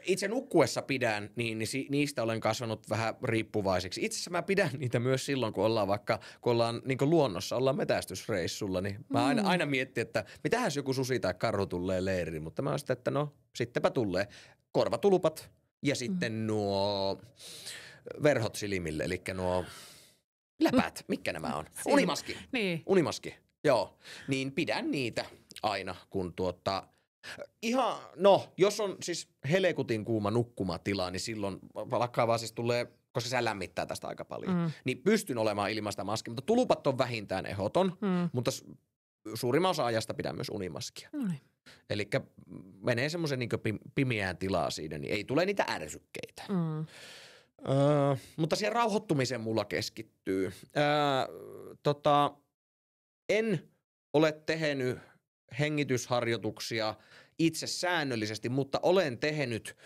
itse nukkuessa pidän, niin niistä olen kasvanut vähän riippuvaiseksi. Itse asiassa mä pidän niitä myös silloin, kun ollaan niin luonnossa, ollaan metästysreissulla, niin mä aina miettin, että mitähän jos joku susi tai karhu tulee leiriin, mutta mä oon sitten, että no sittenpä tulee korvatulupat ja sitten nuo verhot silmille, eli nuo läpät, mitkä nämä on? Unimaski. Niin. Unimaski, joo. Niin pidän niitä aina, kun jos on siis helekutin kuuma nukkumatila, niin silloin lakkaa vaan siis tulee, koska se lämmittää tästä aika paljon, niin pystyn olemaan ilmaista maskia, mutta tulupat on vähintään ehdoton, mutta suurimman osa ajasta pidän myös unimaskia. Eli menee semmoisen niin pimeään tilaa siinä, niin ei tule niitä ärsykkeitä. Mutta siihen rauhoittumiseen mulla keskittyy. En ole tehnyt hengitysharjoituksia itse säännöllisesti, mutta olen tehnyt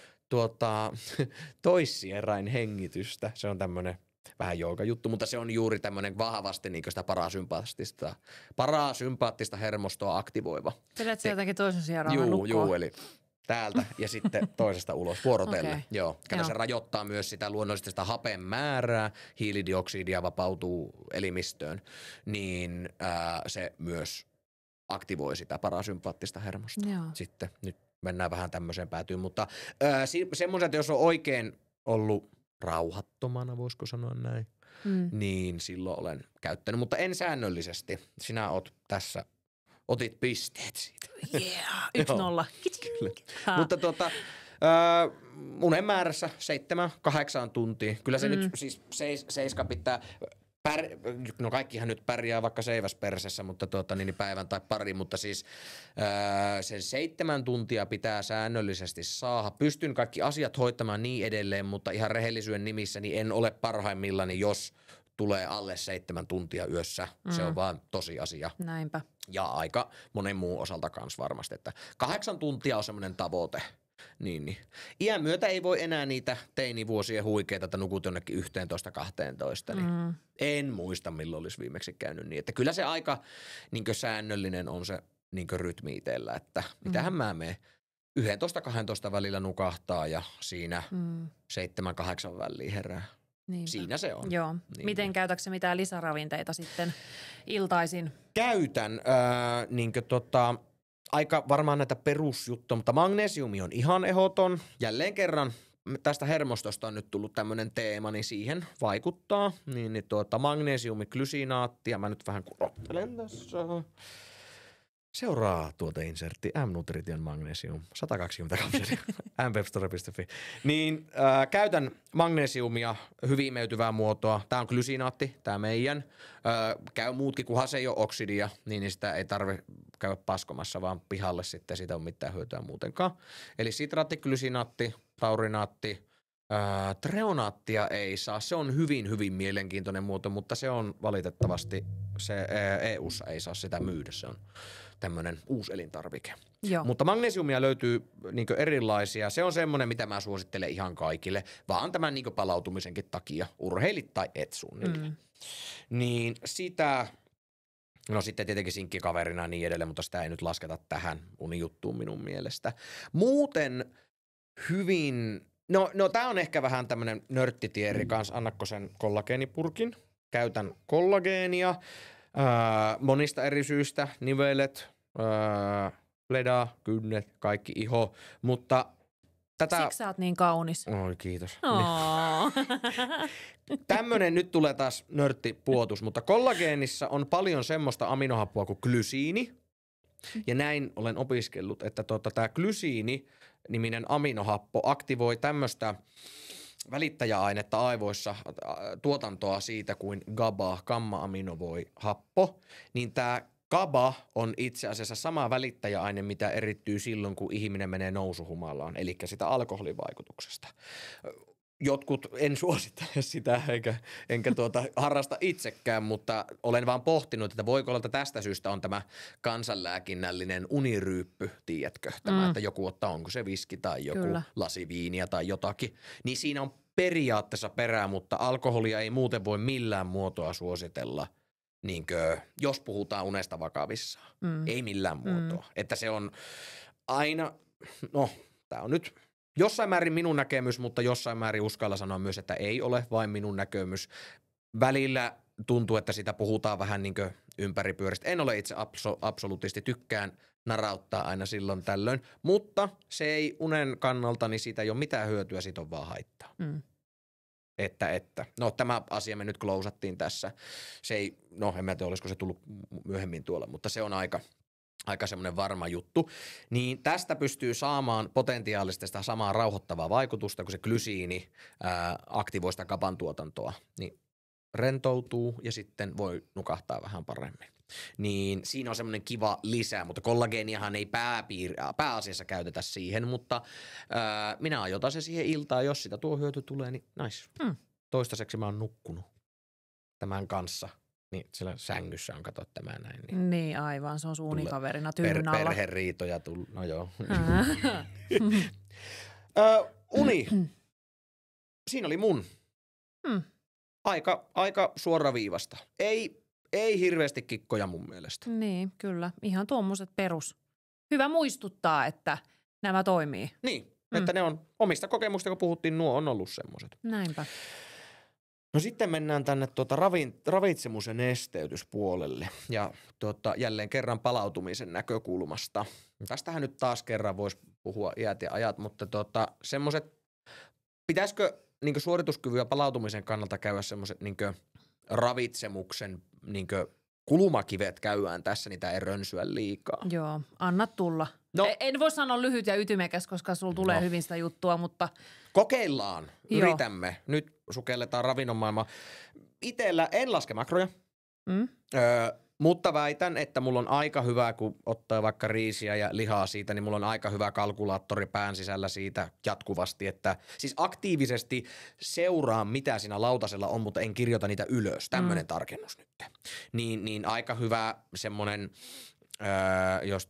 toissierain hengitystä. Se on tämmönen vähän joogajuttu, mutta se on juuri tämmönen vahvasti niin sitä parasympaattista hermostoa aktivoiva. Pidät se jotenkin toisen sieraan nukkua? Juu, eli täältä ja sitten toisesta ulos vuorotellen. Okay. Joo. Se rajoittaa myös sitä luonnollisesti sitä hapen määrää, hiilidioksidia vapautuu elimistöön, niin se myös aktivoi sitä parasympaattista hermostoa. Joo. Sitten nyt mennään vähän tämmöiseen päätyyn, mutta semmoiset, jos on oikein ollut rauhattomana, voisiko sanoa näin, niin silloin olen käyttänyt, mutta en säännöllisesti. Sinä otit pisteet siitä. Yeah, 1-0. Kyllä. Mutta unen määrässä 7-8 tuntia. Kyllä se nyt siis 7 pitää. No kaikkihan nyt pärjää vaikka seiväspersessä, mutta niin päivän tai pari, mutta siis sen 7 tuntia pitää säännöllisesti saada. Pystyn kaikki asiat hoitamaan niin edelleen, mutta ihan rehellisyyden nimissä niin en ole parhaimmillani, jos tulee alle 7 tuntia yössä. Se on vaan tosiasia. Näinpä. Ja aika monen muun osalta kanssa varmasti, että 8 tuntia on semmoinen tavoite. Niin. Iän myötä ei voi enää niitä teinivuosien huikeita, että nukut jonnekin 11-12. Niin en muista, milloin olisi viimeksi käynyt niin. Että kyllä se aika säännöllinen on se rytmi itsellä, että mitähän mä menen 11-12 välillä nukahtaa ja siinä 7-8 väliin herää. Niinpä. Siinä se on. Joo. Niin. Miten käytätkö mitään lisäravinteita sitten iltaisin? Käytän aika varmaan näitä perusjuttuja, mutta magnesiumi on ihan ehdoton. Jälleen kerran tästä hermostosta on nyt tullut tämmöinen teema, niin siihen vaikuttaa. Magnesiumi, glysinaatti, ja mä nyt vähän kurottelen tässä. Seuraa tuoteinsertti M-Nutrition Magnesium, 120 kapselia, mwebstore.fi. Niin käytän magnesiumia, hyvin imeytyvää muotoa. Tää on glysinaatti, tää meidän. Käy muutkin, kunhan se ei ole oksidia, niin sitä ei tarvitse käydä paskomassa, vaan pihalle sitten siitä on mitään hyötyä muutenkaan. Eli sitraatti, glysinaatti, taurinaatti, treonaattia ei saa. Se on hyvin, hyvin mielenkiintoinen muoto, mutta se on valitettavasti, EU:ssa ei saa sitä myydä, se on tämmöinen uusi elintarvike. Joo. Mutta magnesiumia löytyy erilaisia. Se on semmoinen, mitä mä suosittelen ihan kaikille, vaan tämän palautumisenkin takia, urheilit tai et suunnilleen. Niin sitä, no sitten tietenkin sinkkikaverina ja niin edelleen, mutta sitä ei nyt lasketa tähän unijuttuun minun mielestä. Muuten hyvin, no tää on ehkä vähän tämmönen nörttitieri kanssa, annakko sen kollageenipurkin? Käytän kollageenia. Monista eri syistä, nivelet, leda, kynnet, kaikki iho, mutta tätä... Siksi sä oot niin kaunis. Oi, kiitos. Tämmönen nyt tulee taas nörttipuotus, mutta kollageenissa on paljon semmoista aminohappoa kuin glysiini, Ja näin olen opiskellut, että tämä glysiini-niminen aminohappo aktivoi tämmöistä välittäjäainetta aivoissa, tuotantoa siitä kuin GABA, gamma-aminovoihappo, niin tämä GABA on itse asiassa sama välittäjäaine, mitä erittyy silloin, kun ihminen menee nousuhumalaan, eli sitä alkoholivaikutuksesta. Jotkut, en suosittele sitä enkä harrasta itsekään, mutta olen vaan pohtinut, että voiko olla, että tästä syystä on tämä kansanlääkinnällinen uniryyppy, tiedätkö? Tämä, että joku ottaa, onko se viski tai joku lasi viiniä tai jotakin. Niin siinä on periaatteessa perää, mutta alkoholia ei muuten voi millään muotoa suositella, niinkö, jos puhutaan unesta vakavissaan. Ei millään muotoa. Että se on aina, no tämä on nyt jossain määrin minun näkemys, mutta jossain määrin uskalla sanoa myös, että ei ole vain minun näkemys. Välillä tuntuu, että sitä puhutaan vähän niin kuin ympäripyöristä. En ole itse absoluuttisesti, tykkään narauttaa aina silloin tällöin, mutta se ei unen kannalta, niin siitä ei ole mitään hyötyä, siitä on vaan haittaa. No tämä asia me nyt klousattiin tässä. Se ei, no en mä tiedä, olisiko se tullut myöhemmin tuolla, mutta se on aika semmoinen varma juttu, niin tästä pystyy saamaan potentiaalisesti sitä samaa rauhoittavaa vaikutusta, kun se glysiini aktivoi sitä GABAn tuotantoa, niin rentoutuu ja sitten voi nukahtaa vähän paremmin. Niin siinä on semmoinen kiva lisä, mutta kollageeniahan ei pääasiassa käytetä siihen, mutta minä ajoitan se siihen iltaan, jos sitä tuo hyöty tulee, niin nice. Toistaiseksi mä oon nukkunut tämän kanssa. Niin siellä sängyssä on, kato tämä näin. Niin aivan, se on sun unikaverina tyynyn alla. Perheriitoja tullut, no joo. Uni. Siinä oli mun. Aika suoraviivasta. Ei hirveästi kikkoja mun mielestä. Niin, kyllä. Ihan tuommoiset perus. Hyvä muistuttaa, että nämä toimii. Niin, että ne on omista kokemuksista, kun puhuttiin, nuo on ollut semmoiset. Näinpä. No sitten mennään tänne ravitsemus- ja nesteytyspuolelle ja jälleen kerran palautumisen näkökulmasta. Tästähän nyt taas kerran voisi puhua iät ja ajat, mutta semmoiset, pitäisikö niin suorituskyvyn ja palautumisen kannalta käydä semmoiset niin ravitsemuksen niin kulumakivet käydään tässä, niitä ei rönsyä liikaa. Joo, anna tulla. No. En voi sanoa lyhyt ja ytimekäs, koska sulla tulee hyvin sitä juttua, mutta kokeillaan, yritämme. Nyt sukelletaan ravinnon maailmaan. Itellä en laske makroja, mutta väitän, että mulla on aika hyvä, kun ottaa vaikka riisiä ja lihaa siitä, niin mulla on aika hyvä kalkulaattori pään sisällä siitä jatkuvasti, että siis aktiivisesti seuraan, mitä siinä lautasella on, mutta en kirjoita niitä ylös. Tämmöinen tarkennus nyt. Niin aika hyvä semmonen, jos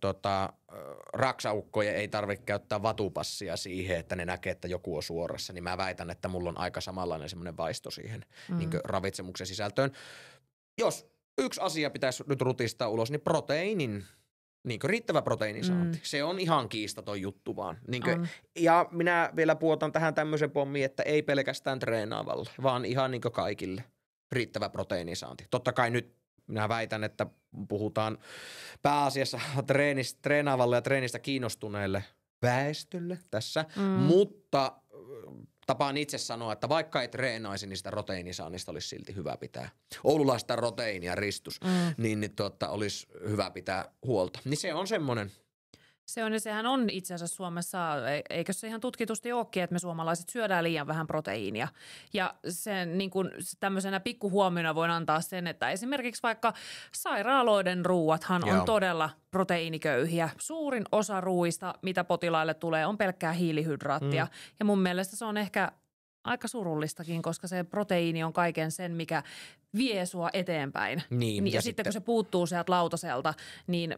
raksaukkoja ei tarvitse käyttää vatupassia siihen, että ne näkee, että joku on suorassa, niin mä väitän, että mulla on aika samanlainen semmoinen vaisto siihen niin ravitsemuksen sisältöön. Jos yksi asia pitäisi nyt rutistaa ulos, niin proteiinin, niin riittävä proteiinisaanti. Se on ihan kiistaton juttu vaan. Ja minä vielä puotan tähän tämmöisen pommiin, että ei pelkästään treenaavalle, vaan ihan niin kaikille riittävä proteiinisaanti. Totta kai nyt minä väitän, että puhutaan pääasiassa treenaavalle ja treenistä kiinnostuneelle väestölle tässä, mutta tapaan itse sanoa, että vaikka ei treenaisi, niin sitä proteiinisaannista olisi silti hyvä pitää. Oululaista proteiinia ristus, niin olisi hyvä pitää huolta. Niin se on semmoinen. Se on, ja sehän on itse asiassa Suomessa, eikö se ihan tutkitusti olekin, että me suomalaiset syödään liian vähän proteiinia. Ja sen niin kuin tämmöisenä pikkuhuomiona voin antaa sen, että esimerkiksi vaikka sairaaloiden ruuathan on todella proteiiniköyhiä. Suurin osa ruuista, mitä potilaille tulee, on pelkkää hiilihydraattia. Ja mun mielestä se on ehkä aika surullistakin, koska se proteiini on kaiken sen, mikä vie sua eteenpäin. Niin, ja sitten kun se puuttuu sieltä lautaselta, niin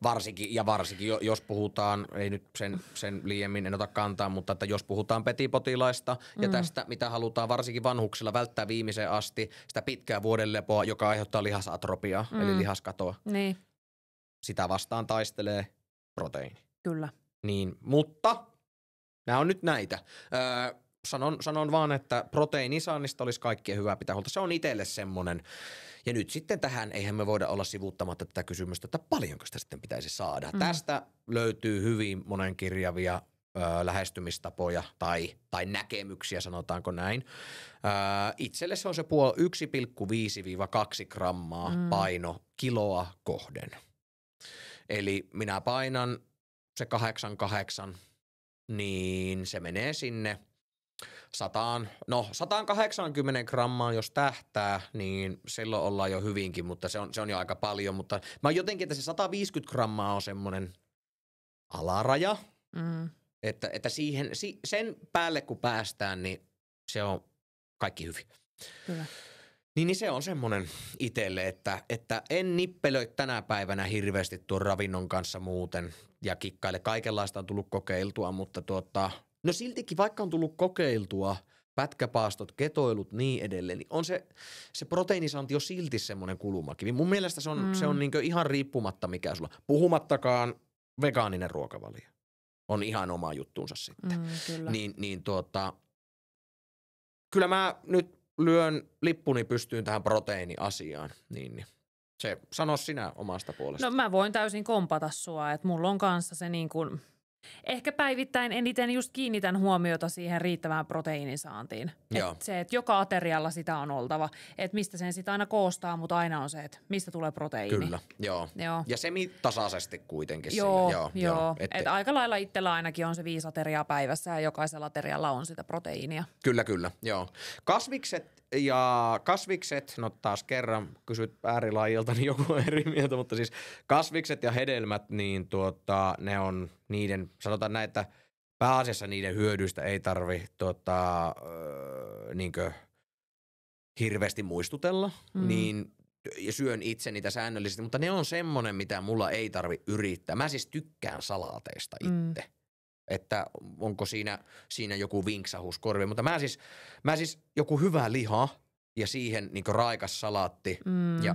Varsinkin, jos puhutaan, ei nyt sen liiemmin en ota kantaa, mutta että jos puhutaan petipotilaista ja tästä, mitä halutaan varsinkin vanhuksilla välttää viimeiseen asti, sitä pitkää vuodenlepoa, joka aiheuttaa lihasatropiaa, eli lihaskatoa. Niin. Sitä vastaan taistelee proteiini. Kyllä. Niin, mutta nämä on nyt näitä. Sanon vaan, että proteiinisaannista olisi kaikkien hyvä pitää huolta. Se on itselle semmoinen. Ja nyt sitten tähän, eihän me voida olla sivuuttamatta tätä kysymystä, että paljonko sitä sitten pitäisi saada. Tästä löytyy hyvin monenkirjavia lähestymistapoja tai näkemyksiä, sanotaanko näin. Itselle se on se 1,5-2 grammaa paino kiloa kohden. Eli minä painan se 88, niin se menee sinne 180 grammaan, jos tähtää, niin silloin ollaan jo hyvinkin, mutta se on jo aika paljon. Mutta mä jotenkin, että se 150 grammaa on semmoinen alaraja, että sen päälle kun päästään, niin se on kaikki hyvin. Kyllä. Niin se on semmoinen itselle, että en nippelöi tänä päivänä hirveästi tuon ravinnon kanssa muuten ja kikkaile. Kaikenlaista on tullut kokeiltua, mutta no siltikin vaikka on tullut kokeiltua, pätkäpaastot, ketoilut, niin edelleen, niin on se proteiinisaanti jo silti semmoinen kulumakivi. Mun mielestä se on niinku ihan riippumatta mikä sulla. Puhumattakaan vegaaninen ruokavalio on ihan oma juttuunsa sitten. Kyllä. Kyllä mä nyt lyön lippuni pystyyn tähän proteiiniasiaan, niin se sano sinä omasta puolesta. No mä voin täysin kompata sua, että mulla on kanssa se niin kuin, ehkä päivittäin eniten just kiinnitän huomiota siihen riittävään proteiinisaantiin. Että joka aterialla sitä on oltava, että mistä sen sitä aina koostaa, mutta aina on se, että mistä tulee proteiini. Kyllä, joo. Ja tasaisesti kuitenkin. Joo. Että aika lailla itsellä ainakin on se 5 ateriaa päivässä ja jokaisella aterialla on sitä proteiinia. Kyllä, joo. Kasvikset, no taas kerran kysyt äärilajilta, niin joku on eri mieltä, mutta siis kasvikset ja hedelmät, niin ne on niiden, sanotaan näin, että pääasiassa niiden hyödyistä ei tarvi niinkö hirveästi muistutella, niin ja syön itse niitä säännöllisesti, mutta ne on semmoinen, mitä mulla ei tarvi yrittää. Mä siis tykkään salaateista itse. Että onko siinä joku vinksahus korvi, mutta mä siis joku hyvä liha ja siihen niinku raikas salaatti ja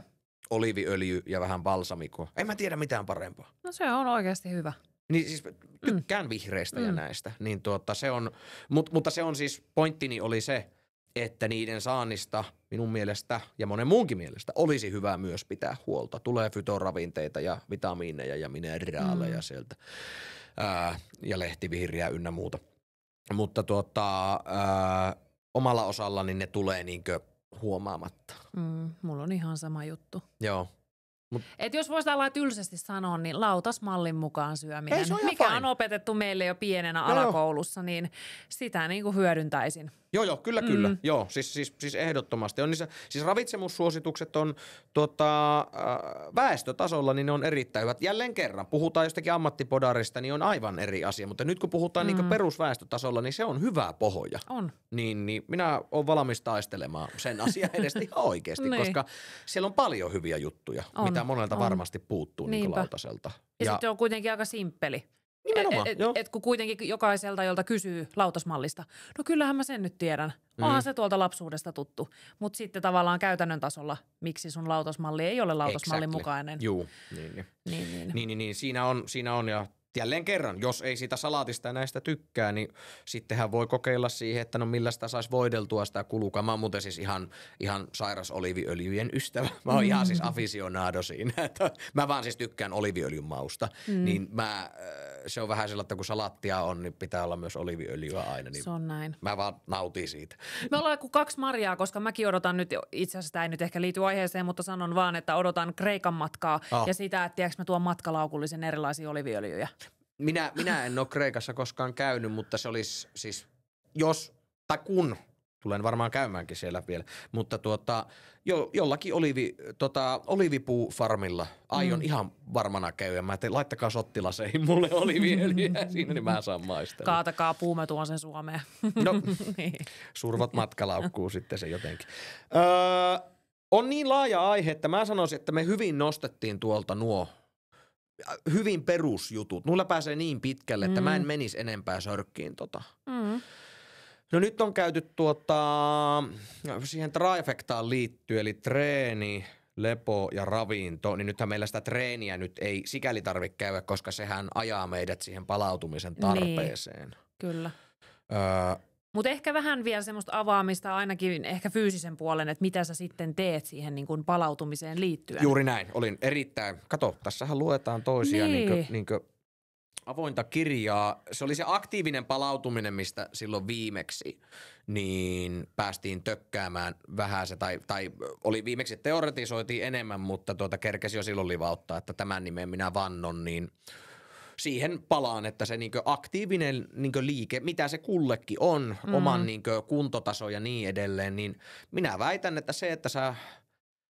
oliiviöljy ja vähän balsamikoa. En mä tiedä mitään parempaa. No se on oikeasti hyvä. Niin siis tykkään vihreistä ja näistä. Niin se on, mutta se on siis, pointtini oli se, että niiden saannista minun mielestä ja monen muunkin mielestä olisi hyvä myös pitää huolta. Tulee fytoravinteita ja vitamiineja ja mineraaleja sieltä. Ja lehtivihriä ynnä muuta. Mutta omalla osallani ne tulee niinkö huomaamatta. Mulla on ihan sama juttu. Joo. Et jos voisi tällä tylsästi sanoa, niin lautasmallin mukaan syöminen, mikä on opetettu meille jo pienenä alakoulussa, niin sitä niinku hyödyntäisin. Joo, kyllä. Joo, siis ehdottomasti. On siis ravitsemussuositukset on väestötasolla, niin ne on erittäin hyvät. Jälleen kerran, puhutaan jostakin ammattipodarista, niin on aivan eri asia. Mutta nyt kun puhutaan niinku perusväestötasolla, niin se on hyvä pohja. On. Niin minä olen valmis taistelemaan sen asian edestä ihan oikeasti, koska siellä on paljon hyviä juttuja, mitä monelta varmasti puuttuu niinku lautaselta. Ja sitten on kuitenkin aika simppeli. Et kun kuitenkin jokaiselta, jolta kysyy lautasmallista, no kyllähän mä sen nyt tiedän. Onhan se tuolta lapsuudesta tuttu. Mutta sitten tavallaan käytännön tasolla, miksi sun lautasmalli ei ole lautasmallin mukainen. Juu, niin. Siinä on ja jälleen kerran, jos ei sitä salaatista ja näistä tykkää, niin sittenhän voi kokeilla siihen, että no millä sitä saisi voideltua sitä kulukaa. Mä oon muuten siis ihan sairas oliiviöljyjen ystävä. Mä oon ihan siis aficionado siinä. Että mä vaan siis tykkään oliiviöljyn mausta. Niin se on vähän sellainen, että kun salaattia on, niin pitää olla myös oliiviöljyä aina. Niin se on näin. Mä vaan nautin siitä. Me ollaan kuin 2 Mariaa, koska mäkin odotan nyt, itse asiassa tämä ei nyt ehkä liity aiheeseen, mutta sanon vaan, että odotan Kreikan matkaa ja sitä, että tiedätkö mä tuon matkalaukullisen erilaisia oliiviöljyjä. Minä en ole Kreikassa koskaan käynyt, mutta se olisi siis, kun, tulen varmaan käymäänkin siellä vielä, mutta jollakin oliivipuufarmilla aion ihan varmana käydä. Mä tein, laittakaa sottilaseihin mulle oliiviöljyä siinä, niin mä saan maistella. Kaatakaa puu, mä tuon sen Suomeen. No, survat matkalaukkuu sitten se jotenkin. On niin laaja aihe, että mä sanoisin, että me hyvin nostettiin tuolta nuo hyvin perusjutut. Mulla pääsee niin pitkälle, että mä en menisi enempää sörkkiin No nyt on käyty siihen trifectaan liittyen, eli treeni, lepo ja ravinto, niin nythän meillä sitä treeniä nyt ei sikäli tarvitse käydä, koska sehän ajaa meidät siihen palautumisen tarpeeseen. Niin, kyllä. Mutta ehkä vähän vielä semmoista avaamista ainakin ehkä fyysisen puolen, että mitä sä sitten teet siihen niin kuin palautumiseen liittyen. Juuri näin. Olin erittäin, kato, tässähän luetaan toisia niinkö avointa kirjaa. Se oli se aktiivinen palautuminen, mistä silloin viimeksi niin päästiin tökkäämään vähän se, tai oli viimeksi teoretisoitiin enemmän, mutta kerkesi jo silloin livauttaa, että tämän nimen minä vannon, niin siihen palaan, että se niinkö aktiivinen niinkö liike, mitä se kullekin on, oman niinkö kuntotaso ja niin edelleen, niin minä väitän, että se, että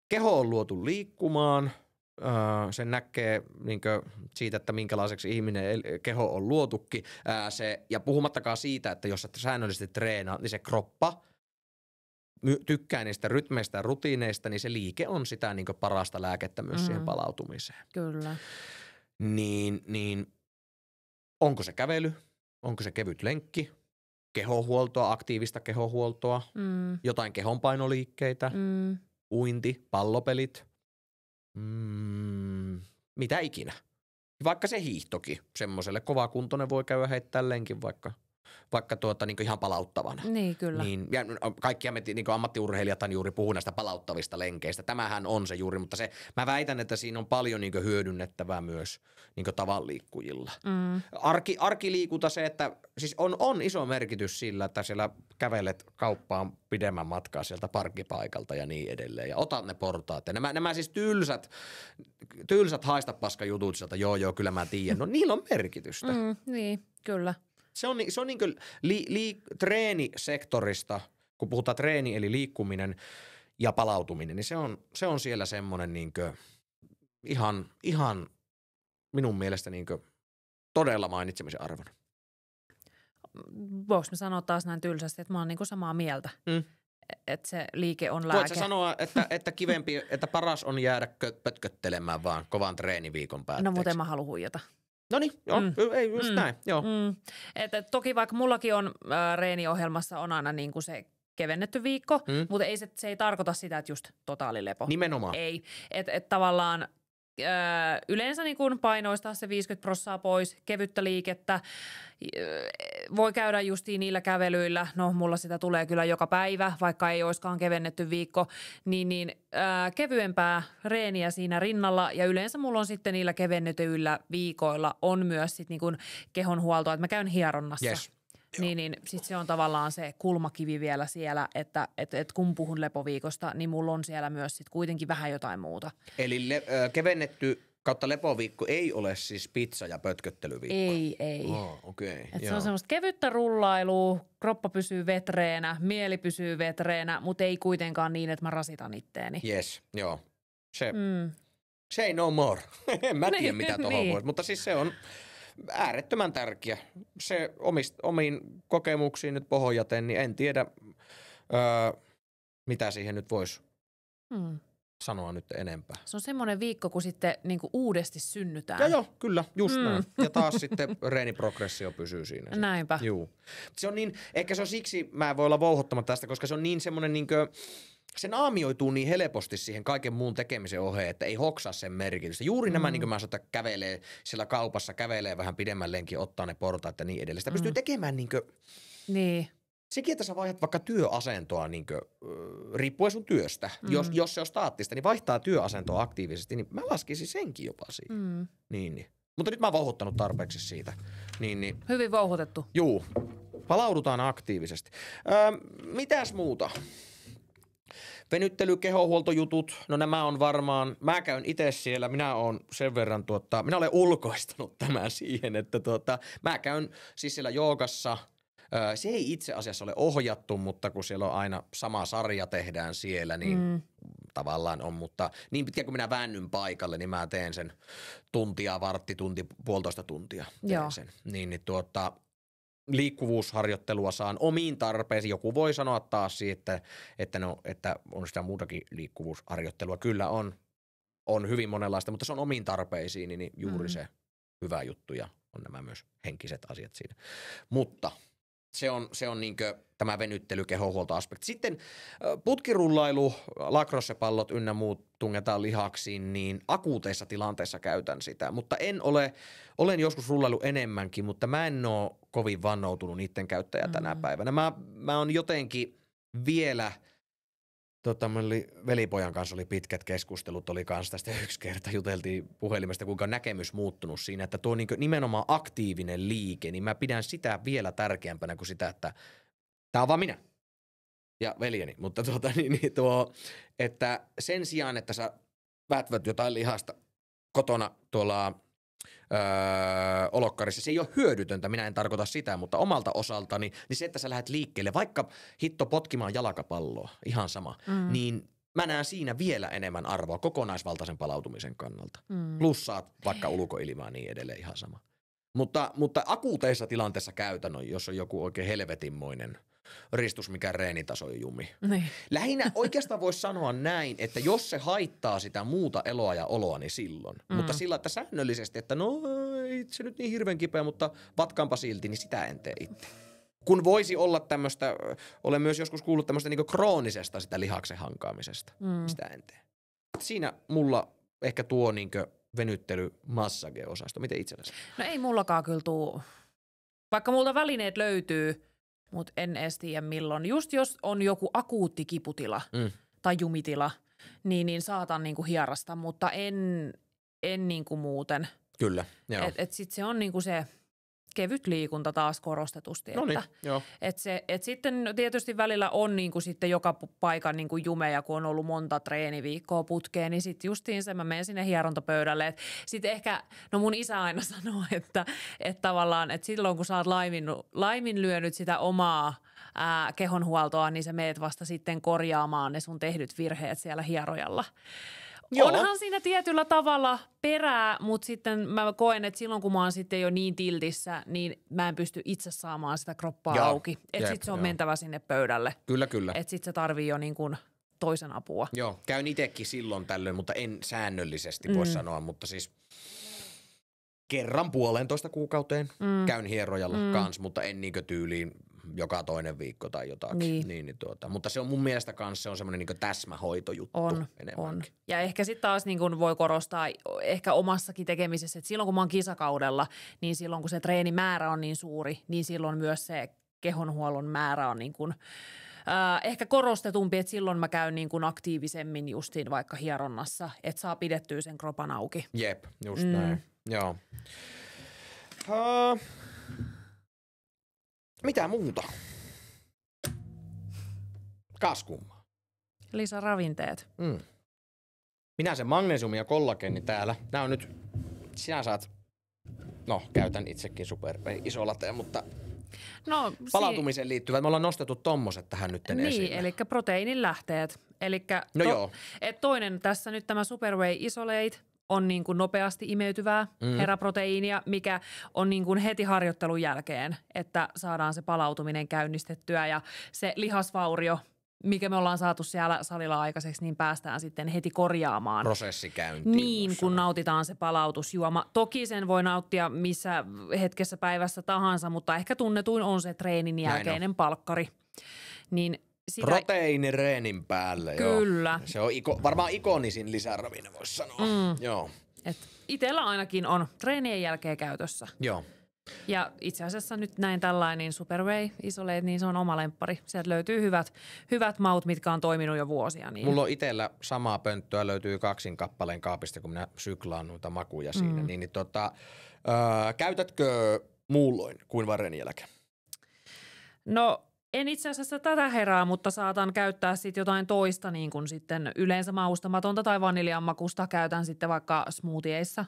keho on luotu liikkumaan, sen näkee niinkö siitä, että minkälaiseksi ihminen keho on luotukin, ja puhumattakaan siitä, että jos et säännöllisesti treenaa, niin se kroppa tykkää niistä rytmeistä ja rutiineista, niin se liike on sitä niinkö parasta lääkettä myös siihen palautumiseen. Kyllä. Niin onko se kävely, onko se kevyt lenkki, kehohuoltoa, aktiivista kehohuoltoa, jotain kehonpainoliikkeitä, uinti, pallopelit, mitä ikinä. Vaikka se hiihtokin, semmoiselle kovakuntoinen voi käydä heittää lenkin vaikka niin ihan palauttavana. Niin, kyllä. Niin, ja kaikki niin ammattiurheilijathan juuri puhuu näistä palauttavista lenkeistä. Tämähän on se juuri, mutta mä väitän, että siinä on paljon niin hyödynnettävää myös niin tavanliikkujilla. Arkiliikunta se, että siis on iso merkitys sillä, että siellä kävelet kauppaan pidemmän matkaa sieltä parkkipaikalta ja niin edelleen. Ja otat ne portaat. Ja nämä siis tylsät haistapaskajutut sieltä, joo, kyllä mä tiedän. No niillä on merkitystä. Niin, kyllä. Se on niin kuin treenisektorista, kun puhutaan treeni eli liikkuminen ja palautuminen, niin se on siellä semmoinen niin kuin ihan minun mielestä niin kuin todella mainitsemisen arvon. Voinko mä sanoa taas näin tylsästi, että mä oon niin kuin samaa mieltä, että se liike on lääke. Voit sä sanoa, että kivempi, että paras on jäädä pötköttelemään vaan kovan treeniviikon päätteeksi? No mutta en mä halua huijata. No niin, joo, ei just näin, joo. Että toki vaikka mullakin on reeniohjelmassa on aina niin kuin se kevennetty viikko, mutta se ei tarkoita sitä, että just totaalilepo. Nimenomaan. Ei, että tavallaan yleensä niin kuin painoistaa se 50% pois, kevyttä liikettä, voi käydä justiin niillä kävelyillä, no mulla sitä tulee kyllä joka päivä, vaikka ei olisikaan kevennetty viikko, niin kevyempää reeniä siinä rinnalla ja yleensä mulla on sitten niillä kevennetyillä viikoilla on myös sit niin kuin kehonhuoltoa, että mä käyn hieronnassa. Yes. Niin sitten se on tavallaan se kulmakivi vielä siellä, että kun puhun lepoviikosta, niin mulla on siellä myös sit kuitenkin vähän jotain muuta. Eli kevennetty kautta lepoviikko ei ole siis pizza- ja pötköttelyviikko? Ei. Okei. Se on semmoista kevyttä rullailua, kroppa pysyy vetreenä, mieli pysyy vetreenä, mutta ei kuitenkaan niin, että mä rasitan itteeni. Yes, joo. Say no more. En mä tiedä, mitä tuohon voisi, mutta siis se on äärettömän tärkeä. Se omiin kokemuksiin nyt pohjaten, niin en tiedä, mitä siihen nyt voisi sanoa nyt enempää. Se on semmoinen viikko, kun sitten niin kuin uudesti synnytään. Joo, kyllä, just näin. Ja taas sitten reeniprogressio pysyy siinä. Näinpä. Juu. Se on niin, ehkä se on siksi, mä en voi olla vouhottamatta tästä, koska se on niin semmoinen niinkö, se naamioituu niin helposti siihen kaiken muun tekemisen oheen, että ei hoksaa sen merkitystä. Juuri nämä, niin kuin mä sanoin, että kävelee siellä kaupassa, kävelee vähän pidemmän lenkin, ottaa ne portaat ja niin edelleen. Sitä pystyy tekemään niinkö. Niin. Sekin, että sä vaihdat vaikka työasentoa niinkö, riippuen sun työstä. Jos se on staattista, niin vaihtaa työasentoa aktiivisesti, niin mä laskisin senkin jopa siihen. Niin. Mutta nyt mä oon vouhuttanut tarpeeksi siitä. Niin. Hyvin vouhutettu. Juu. Palaudutaan aktiivisesti. Mitäs muuta? Venyttely, kehohuoltojutut, no nämä on varmaan, mä käyn itse siellä, minä olen sen verran, minä olen ulkoistanut tämän siihen, että mä käyn siis siellä joogassa, se ei itse asiassa ole ohjattu, mutta kun siellä on aina sama sarja tehdään siellä, niin tavallaan on, mutta niin pitkään kuin minä väännyn paikalle, niin mä teen sen tunti, puolitoista tuntia teen sen. Niin liikkuvuusharjoittelua saan omiin tarpeisiin. Joku voi sanoa taas siitä, että on sitä muutakin liikkuvuusharjoittelua. Kyllä on hyvin monenlaista, mutta se on omiin tarpeisiin, niin juuri se hyvä juttu ja on nämä myös henkiset asiat siinä. Mutta se on niinkö tämä venyttely, kehohuoltoaspekti. Sitten putkirullailu, lacrossepallot ynnä muut tungetaan lihaksiin, niin akuuteissa tilanteissa käytän sitä. Mutta olen joskus rullailu enemmänkin, mutta mä en ole kovin vannoutunut niiden käyttäjä tänä päivänä. Mä oon jotenkin vielä velipojan kanssa oli pitkät keskustelut, oli kanssa tästä yksi kerta, juteltiin puhelimesta, kuinka on näkemys muuttunut siinä, että tuo niin nimenomaan aktiivinen liike, niin mä pidän sitä vielä tärkeämpänä kuin sitä, että tää on vaan minä ja veljeni, mutta että sen sijaan, että sä vätvät jotain lihasta kotona tuolla olokkarissa, se ei ole hyödytöntä, minä en tarkoita sitä, mutta omalta osaltani, niin se, että sä lähdet liikkeelle, vaikka hitto potkimaan jalkapalloa, ihan sama, niin mä näen siinä vielä enemmän arvoa kokonaisvaltaisen palautumisen kannalta. Plus saat vaikka ulkoilmaa niin edelleen ihan sama. Mutta akuuteissa tilanteissa käytän, jos on joku oikein helvetinmoinen ristus, mikä reenitaso jumi. Niin. Lähinnä oikeastaan voisi sanoa näin, että jos se haittaa sitä muuta eloa ja oloa, niin silloin. Mutta sillä, että säännöllisesti, että no ei se nyt niin hirveän kipeä, mutta vatkaanpa silti, niin sitä en tee itse. Kun voisi olla tämmöistä, olen myös joskus kuullut tämmöistä niinku kroonisesta sitä lihaksen hankaamisesta, sitä en tee. Siinä mulla ehkä tuo niinku venyttely massage-osasto. Miten itsellesi? No ei mullakaan kyllä tuu. Vaikka multa välineet löytyy, mutta en edes tiedä milloin. Just jos on joku akuutti kiputila tai jumitila, niin saatan niinku hierasta, mutta en niinku muuten. Kyllä, joo. Et sit se on niinku se kevyt liikunta taas korostetusti. Noniin, joo. Et sitten tietysti välillä on niinku sitten joka paikan niinku jumeja, kun on ollut monta treeniviikkoa putkeen, niin sitten justiinsa mä menen sinne hierontapöydälle. Sitten ehkä, no mun isä aina sanoo, että tavallaan, että silloin kun sä oot laiminlyönyt sitä omaa kehonhuoltoa, niin sä meet vasta sitten korjaamaan ne sun tehdyt virheet siellä hierojalla. Joo. Onhan siinä tietyllä tavalla perää, mutta sitten mä koen, että silloin kun mä oon sitten jo niin tiltissä, niin mä en pysty itse saamaan sitä kroppaa auki. Että sit se on mentävä sinne pöydälle. Kyllä. Että sit se tarvii jo niin kuin toisen apua. Joo, käyn itsekin silloin tällöin, mutta en säännöllisesti voi sanoa, mutta siis kerran 1,5 kuukauteen käyn hierojalla kanssa, mutta en niinkö tyyliin joka toinen viikko tai jotakin. Niin, mutta se on mun mielestä kanssa se on semmoinen niin täsmähoitojuttu enemmänkin. Ja ehkä sitten taas niin kuin voi korostaa ehkä omassakin tekemisessä, että silloin kun mä oon kisakaudella, niin silloin kun se treenimäärä on niin suuri, niin silloin myös se kehonhuollon määrä on niin kuin ehkä korostetumpi, että silloin mä käyn niin kuin aktiivisemmin justiin vaikka hieronnassa, että saa pidettyä sen kropan auki. Jep, just näin. Joo. Mitä muuta? Kaskummaa. Lisäravinteet. Minä sen magnesiumi ja kollageeni täällä. Nää on nyt, sinä saat, no käytän itsekin iso latea, mutta palautumiseen liittyvät. Me ollaan nostettu tommoset tähän nyt esille. Niin, eli proteiinin lähteet. Elikkä toinen tässä nyt tämä Superwhey Isolate on niin kuin nopeasti imeytyvää heraproteiinia, mikä on niin kuin heti harjoittelun jälkeen, että saadaan se palautuminen käynnistettyä ja se lihasvaurio, mikä me ollaan saatu siellä salilla aikaiseksi, niin päästään sitten heti korjaamaan. Prosessi käyntiin. Niin, kun nautitaan se palautusjuoma. Toki sen voi nauttia missä hetkessä päivässä tahansa, mutta ehkä tunnetuin on se treenin jälkeinen palkkari. Niin sitä proteiini reenin päälle, kyllä. Joo. Se on varmaan ikonisin lisäravinne, voisi sanoa. Joo. Et itellä ainakin on treenien jälkeen käytössä. Joo. Ja itse asiassa nyt näin tällainen Superwhey Isolate, niin se on oma lemppari. Sieltä löytyy hyvät maut, mitkä on toiminut jo vuosia. Niin. Mulla on itsellä samaa pönttöä, löytyy 2 kappaleen kaapista, kun minä syklaan noita makuja siinä. Käytätkö muulloin kuin vaan reenin jälkeen? No en itse asiassa tätä herää, mutta saatan käyttää sitten jotain toista, niin kuin sitten yleensä maustamatonta tai vaniljan makusta käytän sitten vaikka smoothieissa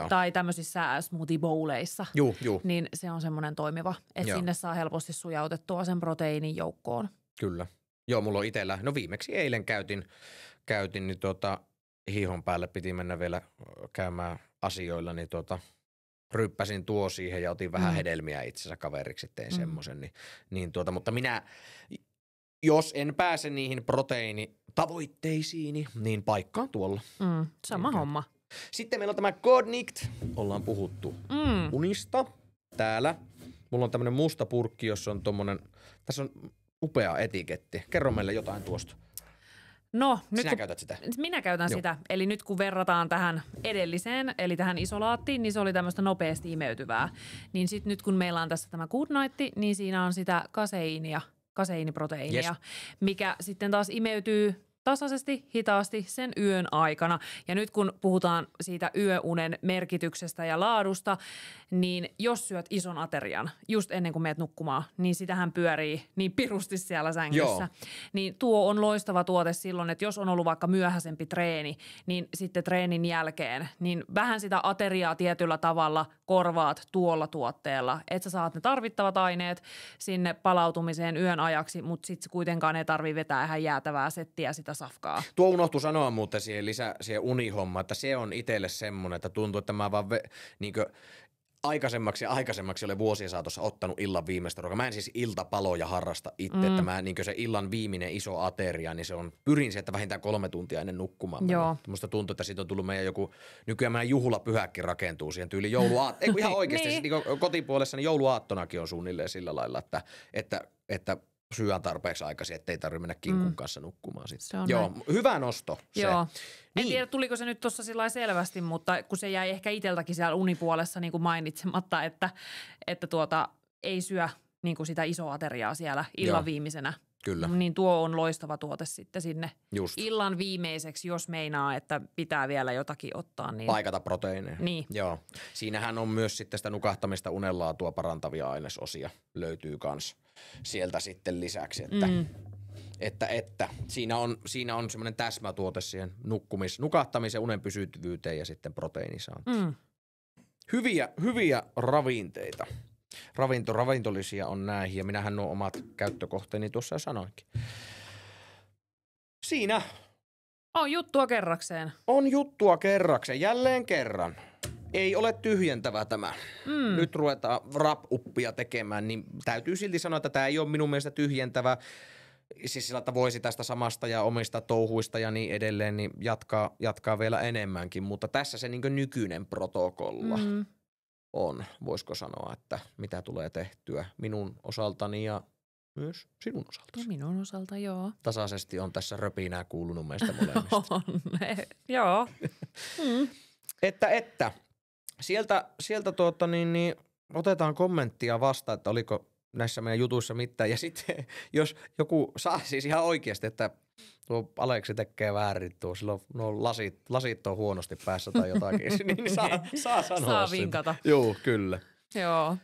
tai tämmöisissä smoothie bowleissa. Juu. Niin se on semmoinen toimiva, että sinne saa helposti sujautettua sen proteiinin joukkoon. Kyllä. Joo, mulla on itsellä, no viimeksi eilen käytin niin hihon päälle piti mennä vielä käymään asioilla, niin ryppäsin tuo siihen ja otin vähän hedelmiä itsensä kaveriksi, tein semmoisen. Mutta minä, jos en pääse niihin proteiinitavoitteisiini, niin paikkaan tuolla. Sama homma. Sitten meillä on tämä Godnict. Ollaan puhuttu unista täällä. Mulla on tämmönen musta purkki, jossa on tommonen, tässä on upea etiketti. Kerro meille jotain tuosta. No, sinä käytät sitä? Minä käytän sitä. Eli nyt kun verrataan tähän edelliseen, eli tähän isolaattiin, niin se oli tämmöistä nopeasti imeytyvää. Niin sitten nyt kun meillä on tässä tämä Good Night, niin siinä on sitä kaseiinia kaseiiniproteiinia, Yes. mikä sitten taas imeytyy tasaisesti, hitaasti sen yön aikana. Ja nyt kun puhutaan siitä yöunen merkityksestä ja laadusta, niin jos syöt ison aterian just ennen kuin meet nukkumaan, niin sitähän pyörii niin pirusti siellä sängyssä. Joo. Niin tuo on loistava tuote silloin, että jos on ollut vaikka myöhäisempi treeni, niin sitten treenin jälkeen, niin vähän sitä ateriaa tietyllä tavalla korvaat tuolla tuotteella. Että sä saat ne tarvittavat aineet sinne palautumiseen yön ajaksi, mutta sitten kuitenkaan ei tarvitse vetää ihan jäätävää settiä sitä safkaa. Tuo unohtui sanoa muuten siihen unihommaan, että se on itselle semmoinen, että tuntuu, että mä vaan niinkö aikaisemmaksi olen vuosien saatossa ottanut illan viimeistä ruokaa. Mä en siis iltapaloja harrasta itse, että mä niinkö se illan viimeinen iso ateria, niin se on, pyrin sieltä vähintään 3 tuntia ennen nukkumaan. Joo. Musta tuntuu, että siitä on tullut meidän nykyään meidän juhlapyhäkin rakentuu siihen tyyliin ei kun ihan oikeasti, Niin. niin kotipuolessa niin jouluaattonakin on suunnilleen sillä lailla, että syön tarpeeksi aikaisin, ettei tarvitse mennä kinkun kanssa nukkumaan sitten. Se on Joo, näin. hyvä nosto se. Joo. En Niin. tiedä, tuliko se nyt tuossa sillä lailla selvästi, mutta kun se jäi ehkä itseltäkin siellä unipuolessa niin kuin mainitsematta, että ei syö niin kuin sitä isoa ateriaa siellä illan Joo. viimeisenä. Kyllä, Niin tuo on loistava tuote sitten sinne just. illan viimeiseksi, jos meinaa, että pitää vielä jotakin ottaa. Niin Paikata proteiineja. Niin. Joo. Siinähän on myös sitten sitä nukahtamista unenlaatua parantavia ainesosia löytyy kans sieltä sitten lisäksi, että siinä on semmoinen täsmätuote siihen nukahtamisen, unen pysyvyyteen ja sitten proteiinisaantiin. Hyviä ravinteita. Ravintolisia on näihin ja minähän nuo omat käyttökohteeni tuossa jo sanoinkin. Siinä On juttua kerrakseen. on juttua kerrakseen, jälleen kerran. Ei ole tyhjentävä tämä. Nyt ruvetaan wrap-uppia tekemään, niin täytyy silti sanoa, että tämä ei ole minun mielestä tyhjentävä. Siis sillä, että voisi tästä samasta ja omista touhuista ja niin edelleen niin jatkaa vielä enemmänkin, mutta tässä se niin kuin nykyinen protokolla on, voisiko sanoa, että mitä tulee tehtyä minun osaltani ja myös sinun osaltasi. Minun osalta joo. Tasaisesti on tässä röpinää kuulunut meistä molemmista. On. Joo. Että sieltä otetaan kommenttia vastaan, että oliko näissä meidän jutuissa mitään. Ja sitten jos joku saa siis ihan oikeasti, että tuo Aleksi tekee väärin tuo, silloin lasit on huonosti päässä tai jotakin, niin saa sanoa Saa sitä. vinkata. Joo, kyllä. Joo.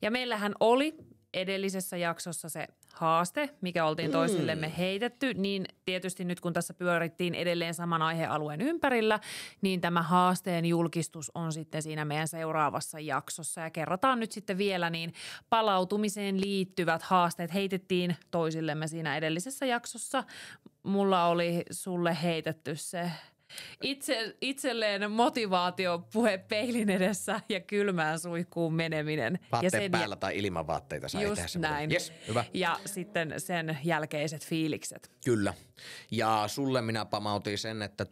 Ja meillähän oli edellisessä jaksossa se haaste, mikä oltiin toisillemme heitetty, niin tietysti nyt kun tässä pyörittiin edelleen saman aihealueen ympärillä, niin tämä haasteen julkistus on sitten siinä meidän seuraavassa jaksossa. Ja kerrotaan nyt sitten vielä, niin palautumiseen liittyvät haasteet heitettiin toisillemme siinä edellisessä jaksossa. Mulla oli sulle heitetty se itselleen motivaatiopuhe peilin edessä ja kylmään suihkuun meneminen. Vaatteet päällä tai ilman vaatteita saa just tehdä semmoinen. näin. Yes, hyvä. Ja sitten sen jälkeiset fiilikset. Kyllä. Ja sulle minä pamautin sen, että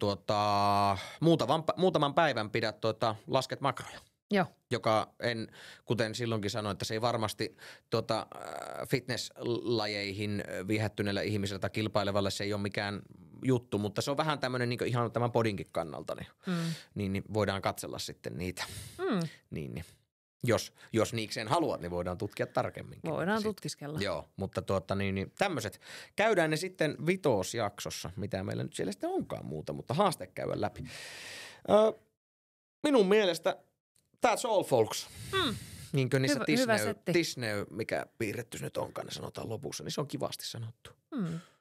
muutaman päivän pidät lasket makroja. Joo. Joka kuten silloinkin sanoin, että se ei varmasti fitnesslajeihin viehättyneellä ihmisellä tai kilpailevalle se ei ole mikään juttu, mutta se on vähän tämmöinen niin ihan tämän podinkin kannalta, niin voidaan katsella sitten niitä. Niin. Jos niikseen haluat, niin voidaan tutkia tarkemmin. Voidaan tutkiskella. Joo, mutta niin tämmöiset. Käydään ne sitten vitosjaksossa, mitä meillä nyt siellä sitten onkaan muuta, mutta haaste käydä läpi. Minun mielestä that's all, folks. Niin kuin niissä Hyvä setti. Disney, mikä piirretty nyt onkaan, ne sanotaan lopussa, niin se on kivasti sanottu.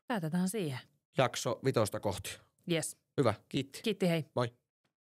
Päätetään siihen. Jakso 5 kohti. Yes. Hyvä, kiitti. Kiitti, hei. Moi.